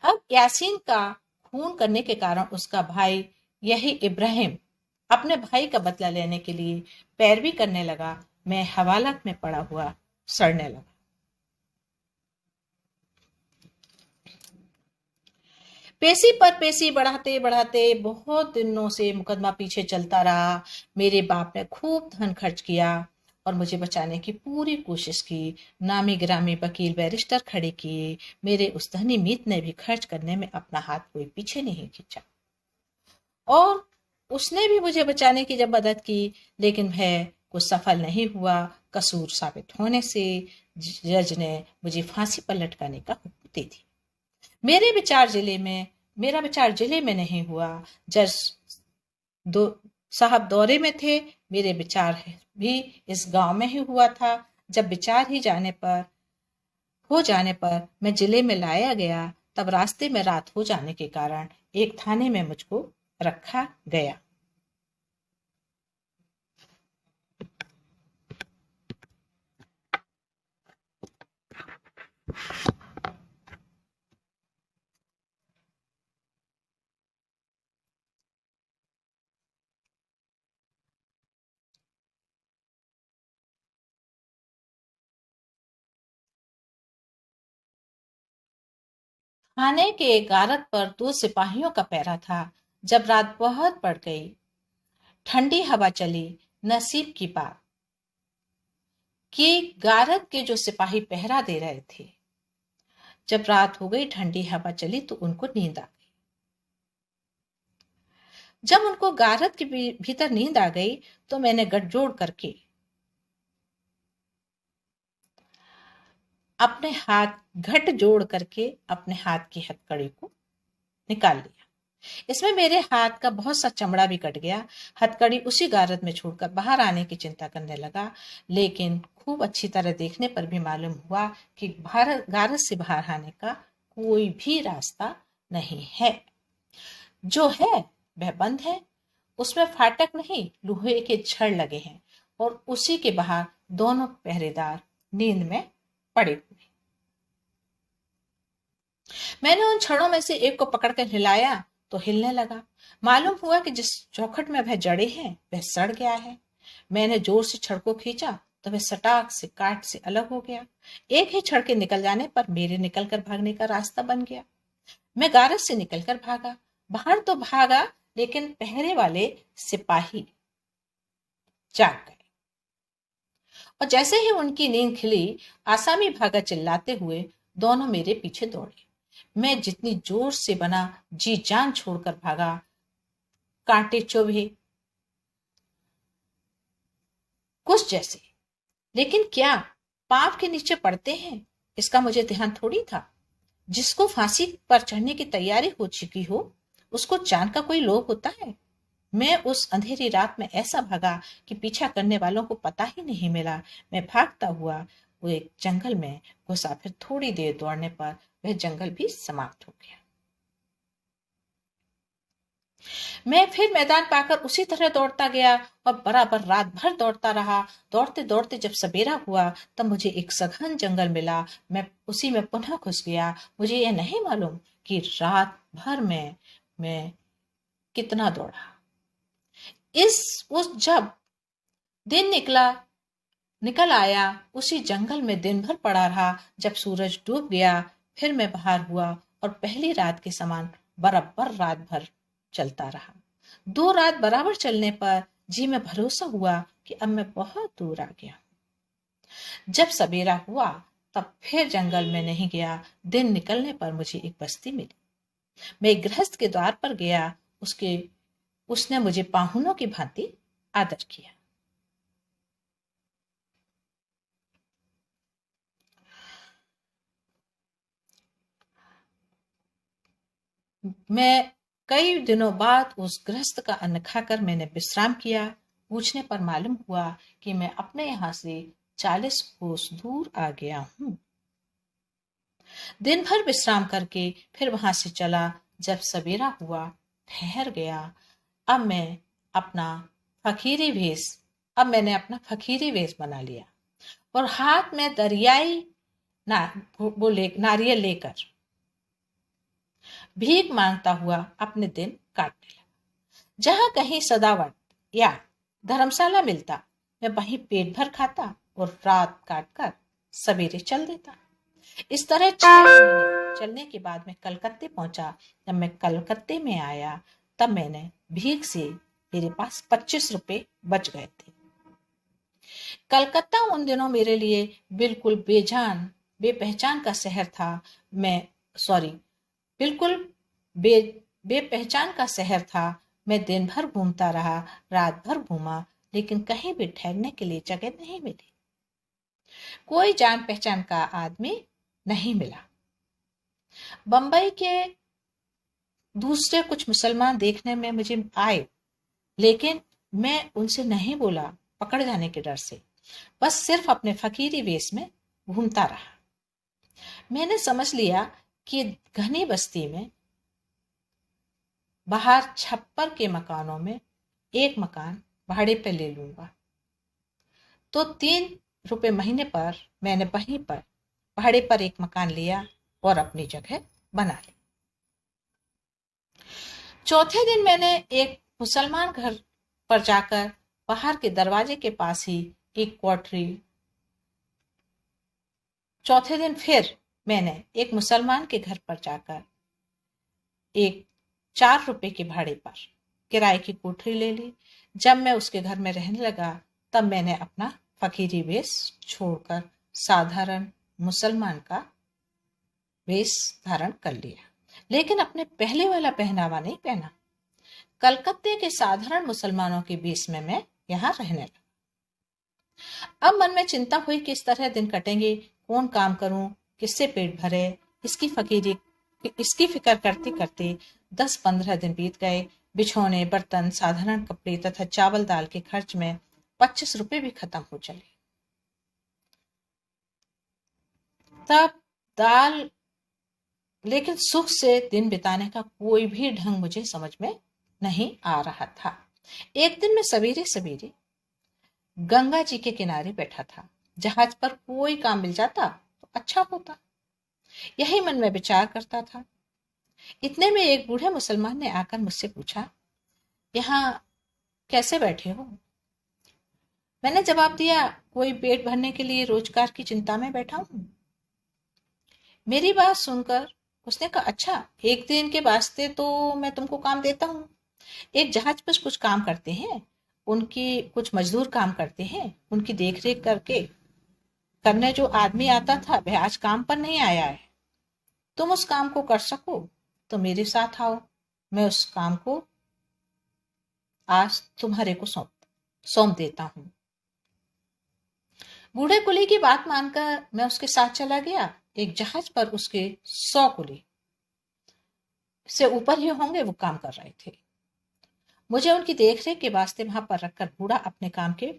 अब यासीन का खून करने के कारण उसका भाई यही इब्राहिम अपने भाई का बदला लेने के लिए पैरवी करने लगा। मैं हवालात में पड़ा हुआ सड़ने लगा। पेशी पर पेशी बढ़ाते बढ़ाते बहुत दिनों से मुकदमा पीछे चलता रहा। मेरे बाप ने खूब धन खर्च किया और मुझे बचाने की पूरी कोशिश की। नामी गिरामी वकील बैरिस्टर खड़े किए। मेरे उस धनी मीत ने भी खर्च करने में अपना हाथ कोई पीछे नहीं खींचा और उसने भी मुझे बचाने की जब मदद की, लेकिन वह कुछ सफल नहीं हुआ। कसूर साबित होने से जज ने मुझे फांसी पर लटकाने का हुक्म दे दिया। मेरा विचार जिले में नहीं हुआ। जज दो साहब दौरे में थे। मेरे विचार भी इस गांव में ही हुआ था। जब विचार ही हो जाने पर मैं जिले में लाया गया, तब रास्ते में रात हो जाने के कारण एक थाने में मुझको रखा गया। थाने के गारद पर 2 सिपाहियों का पहरा था। जब रात बहुत बढ़ गई, ठंडी हवा चली, नसीब की बात कि गारद के जो सिपाही पहरा दे रहे थे, जब रात हो गई, ठंडी हवा चली तो उनको नींद आ गई। जब उनको गारद के भीतर नींद आ गई तो मैंने गठजोड़ करके अपने हाथ की हथकड़ी को निकाल लिया। इसमें मेरे हाथ का बहुत सा चमड़ा भी कट गया। हथकड़ी उसी गारद में छोड़कर बाहर आने की चिंता करने लगा, लेकिन खूब अच्छी तरह देखने पर भी मालूम हुआ कि गारद से बाहर आने का कोई भी रास्ता नहीं है। जो है वह बंद है, उसमें फाटक नहीं, लोहे के छड़ लगे हैं और उसी के बाहर दोनों पहरेदार नींद में पड़े हुए। मैंने उन छड़ों में से एक को पकड़कर हिलाया तो हिलने लगा। मालूम हुआ कि जिस चौखट में वह जड़े हैं वह सड़ गया है। मैंने जोर से छड़ को खींचा तो वह सटाक से काट से अलग हो गया। एक ही छड़ के निकल जाने पर मेरे निकलकर भागने का रास्ता बन गया। मैं गारद से निकलकर भागा। बाहर तो भागा, लेकिन पहरे वाले सिपाही जाग गए और जैसे ही उनकी नींद खिली, आसामी भागा चिल्लाते हुए दोनों मेरे पीछे दौड़े। मैं जितनी जोर से बना जी जान छोड़कर भागा, कांटे चुभे कुछ जैसे, लेकिन क्या पांव के नीचे पड़ते हैं इसका मुझे ध्यान थोड़ी था। जिसको फांसी पर चढ़ने की तैयारी हो चुकी हो, उसको जान का कोई लोभ होता है। मैं उस अंधेरी रात में ऐसा भागा कि पीछा करने वालों को पता ही नहीं मिला। मैं भागता हुआ वो एक जंगल में घुसा। फिर थोड़ी देर दौड़ने पर वह जंगल भी समाप्त हो गया। मैं फिर मैदान पाकर उसी तरह दौड़ता गया और बराबर रात भर दौड़ता रहा। दौड़ते दौड़ते जब सवेरा हुआ तब मुझे एक सघन जंगल मिला। मैं उसी में पुनः घुस गया। मुझे यह नहीं मालूम कि रात भर में मैं कितना दौड़ा। जब दिन निकल आया, उसी जंगल में दिन भर पड़ा रहा। जब सूरज डूब गया फिर मैं बाहर हुआ और पहली रात के समान बराबर रात भर चलता रहा। 2 रात बराबर चलने पर जी में भरोसा हुआ कि अब मैं बहुत दूर आ गया। जब सवेरा हुआ तब फिर जंगल में नहीं गया। दिन निकलने पर मुझे एक बस्ती मिली। मैं एक गृहस्थ के द्वार पर गया। उसने मुझे पाहुनों की भांति आदर किया। मैं कई दिनों बाद उस गृहस्थ का अन्न खाकर मैंने विश्राम किया। पूछने पर मालूम हुआ कि मैं अपने यहां से 40 कोस दूर आ गया हूं। दिन भर विश्राम करके फिर वहां से चला। जब सवेरा हुआ ठहर गया। अब मैंने अपना फकीरी वेश बना लिया और हाथ में दरियाई नारियल लेकर भीख मांगता हुआ अपने दिन काटने लगा। जहां कहीं सदावट या धर्मशाला मिलता, मैं वहीं पेट भर खाता और रात काट कर सवेरे चल देता। इस तरह 6 महीने चलने के बाद मैं कलकत्ते पहुंचा। जब मैं कलकत्ते में आया तब मैंने भीख से मेरे पास 25 रुपए बच गए थे। कलकत्ता उन दिनों मेरे लिए बिल्कुल बेपहचान का शहर था। बिल्कुल बेपहचान का शहर था। मैं दिन भर घूमता रहा, रात भर घूमा, लेकिन कहीं भी ठहरने के लिए जगह नहीं मिली। कोई जान पहचान का आदमी नहीं मिला। बंबई के दूसरे कुछ मुसलमान देखने में मुझे आए, लेकिन मैं उनसे नहीं बोला, पकड़ जाने के डर से। बस सिर्फ अपने फकीरी वेश में घूमता रहा। मैंने समझ लिया कि घनी बस्ती में बाहर छप्पर के मकानों में एक मकान भाड़े पर ले लूंगा। तो 3 रुपए महीने पर मैंने वहीं पर भाड़े पर एक मकान लिया और अपनी जगह बना ली। चौथे दिन मैंने एक मुसलमान घर पर जाकर बाहर के दरवाजे के पास ही एक क्वार्टरी। चौथे दिन फिर मैंने एक मुसलमान के घर पर जाकर एक 4 रुपए के भाड़े पर किराए की कोठरी ले ली। जब मैं उसके घर में रहने लगा तब मैंने अपना फकीरी वेश छोड़कर साधारण मुसलमान का वेश धारण कर लिया, लेकिन अपने पहले वाला पहनावा नहीं पहना। कलकत्ते के साधारण मुसलमानों के वेश में मैं यहाँ रहने लगा। अब मन में चिंता हुई कि इस तरह दिन कटेंगे, कौन काम करूं, किससे पेट भरे, इसकी फिक्र करते करते 10-15 दिन बीत गए। बिछौने, बर्तन, साधारण कपड़े तथा चावल दाल के खर्च में 25 रुपए भी खत्म हो चले। तब दाल लेकिन सुख से दिन बिताने का कोई भी ढंग मुझे समझ में नहीं आ रहा था। एक दिन मैं सवेरे सवेरे गंगा जी के किनारे बैठा था। जहाज पर कोई काम मिल जाता तो अच्छा होता, यही मन में विचार करता था। इतने में एक बूढ़े मुसलमान ने आकर मुझसे पूछा, यहाँ कैसे बैठे हो? मैंने जवाब दिया, कोई पेट भरने के लिए रोजगार की चिंता में बैठा हूं। मेरी बात सुनकर उसने कहा, अच्छा, एक दिन के वास्ते तो मैं तुमको काम देता हूँ। एक जहाज पर कुछ काम करते हैं, उनकी कुछ मजदूर काम करते हैं, उनकी देखरेख करने जो आदमी आता था वह आज काम पर नहीं आया है। तुम उस काम को कर सको तो मेरे साथ आओ, मैं उस काम को आज तुम्हारे को सौंप देता हूँ। बूढ़े कुली की बात मानकर मैं उसके साथ चला गया। एक जहाज पर उसके 100 कुली से ऊपर ही होंगे वो काम कर रहे थे। मुझे उनकी देखरेख के वास्ते वहां पर रखकर बूढ़ा अपने काम के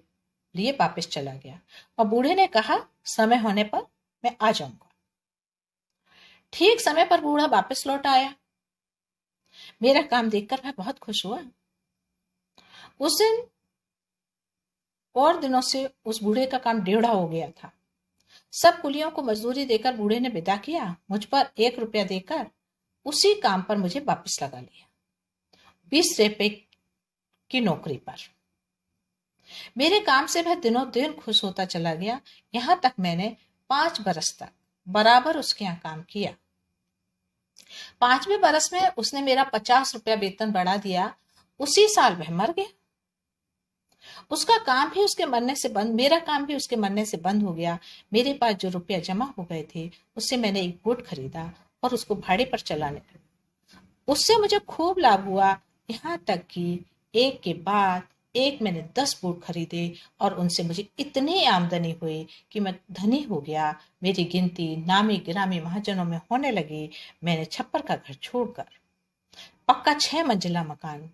लिए वापस चला गया और बूढ़े ने कहा, समय होने पर मैं आ जाऊंगा। ठीक समय पर बूढ़ा वापस लौट आया। मेरा काम देखकर वह बहुत खुश हुआ। उस दिन और दिनों से उस बूढ़े का काम टेढ़ा हो गया था। सब कुलियों को मजदूरी देकर बूढ़े ने विदा किया। मुझ पर 1 रुपया देकर उसी काम पर मुझे वापस लगा लिया, 20 रुपए की नौकरी पर। मेरे काम से वह दिनों दिन खुश होता चला गया। यहां तक मैंने 5 बरस तक बराबर उसके यहाँ काम किया। 5वें बरस में उसने मेरा 50 रुपया वेतन बढ़ा दिया। उसी साल वह मर गया। उसका काम भी उसके मरने से बंद, मेरा काम भी उसके मरने से बंद हो गया। मेरे पास जो रुपया जमा हो गए थे उससे मैंने एक बोट खरीदा और उसको भाड़े पर चलाने लगा। उससे मुझे खूब लाभ हुआ। यहाँ तक कि एक के बाद एक मैंने 10 बोट खरीदे और उनसे मुझे इतनी आमदनी हुई कि मैं धनी हो गया। मेरी गिनती नामी गिरामी महाजनों में होने लगी। मैंने छप्पर का घर छोड़कर पक्का 6 मंजिला मकान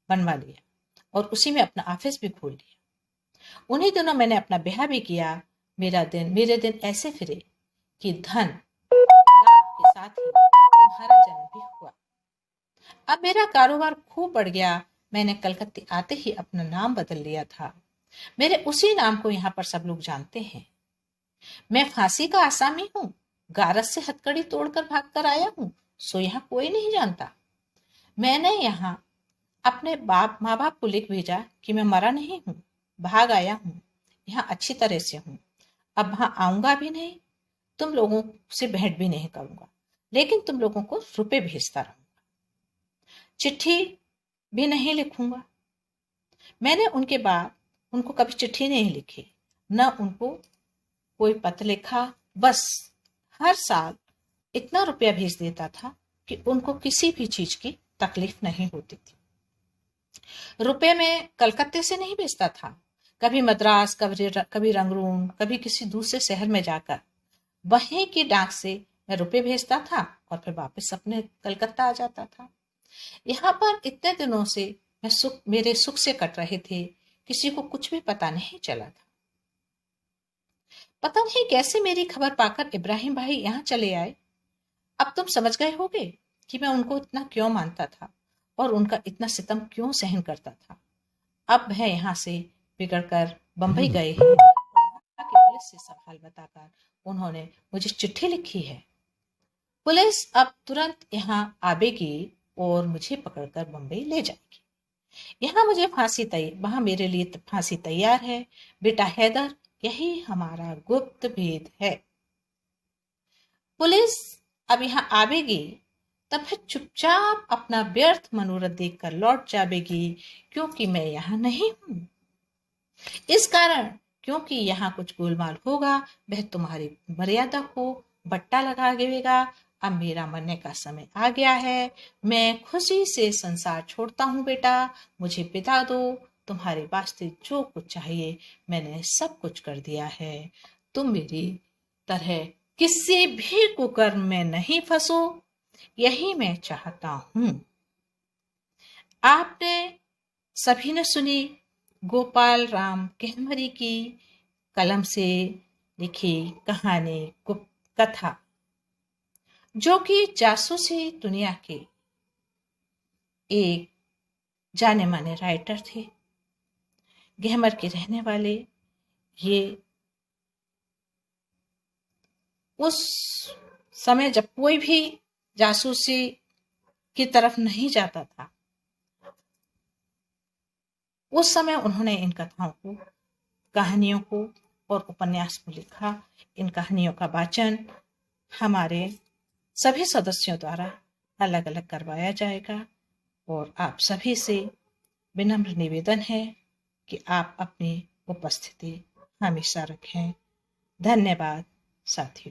बनवा लिया और उसी में अपना ऑफिस भी खोल लिया। उन्हीं दिनों मैंने अपना ब्याह भी किया। मेरे दिन ऐसे फिरे कि धन लाभ के साथ ही तुम्हारा जन्म भी हुआ। अब मेरा कारोबार खूब बढ़ गया। मैंने कलकत्ते आते ही अपना नाम बदल लिया था। मेरे उसी नाम को यहाँ पर सब लोग जानते हैं। मैं फांसी का आसामी हूँ। गारस से हथकड़ी तोड़कर भाग कर आया हूँ, सो यहाँ कोई नहीं जानता। मैंने यहाँ अपने माँ बाप को लिख भेजा कि मैं मरा नहीं हूँ, भाग आया हूँ, यहाँ अच्छी तरह से हूँ। अब वहां आऊंगा भी नहीं, तुम लोगों से भेंट भी नहीं करूंगा, लेकिन तुम लोगों को रुपए भेजता रहूंगा। चिट्ठी भी नहीं लिखूंगा। मैंने उनके बाद उनको कभी चिट्ठी नहीं लिखी, न उनको कोई पत्र लिखा। बस हर साल इतना रुपया भेज देता था कि उनको किसी भी चीज की तकलीफ नहीं होती थी। रुपए में कलकत्ते से नहीं भेजता था, कभी मद्रास, कभी रंगरूम, कभी किसी दूसरे शहर में जाकर वहीं की डाक से मैं रुपए भेजता था और फिर वापस अपने कलकत्ता आ जाता था। यहाँ पर इतने दिनों से मेरे सुख से कट रहे थे, किसी को कुछ भी पता नहीं चला था। पता नहीं कैसे मेरी खबर पाकर इब्राहिम भाई यहाँ चले आए। अब तुम समझ गए होगे कि मैं उनको इतना क्यों मानता था और उनका इतना सितम क्यों सहन करता था। अब वह यहाँ से बिगड़कर बंबई गए हैं। कि पुलिस से सब हाल बताकर उन्होंने मुझे चिट्ठी लिखी है। पुलिस अब तुरंत यहाँ आवेगी और मुझे पकड़कर बंबई ले जाएगी। यहाँ मुझे वहां मेरे लिए फांसी तैयार है। बेटा हैदर, यही हमारा गुप्त भेद है। पुलिस अब यहाँ आवेगी तब फिर चुपचाप अपना व्यर्थ मनोरथ देखकर लौट जाएगी, क्योंकि मैं यहाँ नहीं हूं। इस कारण क्योंकि यहाँ कुछ गोलमाल होगा, वह तुम्हारी मर्यादा को बट्टा लगा देगा। अब मेरा मरने का समय आ गया है। मैं खुशी से संसार छोड़ता हूँ बेटा, मुझे बिता दो। तुम्हारे वास्ते जो कुछ चाहिए मैंने सब कुछ कर दिया है। तुम मेरी तरह किसी भी कुकर्म में नहीं फंसो, यही मैं चाहता हूं। आपने सभी ने सुनी गोपाल राम केहमरी की कलम से लिखी कहानी गुप्त कथा, जो कि जासूसी दुनिया के एक जाने माने राइटर थे। गहमर के रहने वाले ये उस समय जब कोई भी जासूसी की तरफ नहीं जाता था, उस समय उन्होंने इन कथाओं को, कहानियों को और उपन्यास को लिखा। इन कहानियों का वाचन हमारे सभी सदस्यों द्वारा अलग अलग करवाया जाएगा और आप सभी से विनम्र निवेदन है कि आप अपनी उपस्थिति हमेशा रखें। धन्यवाद साथियों।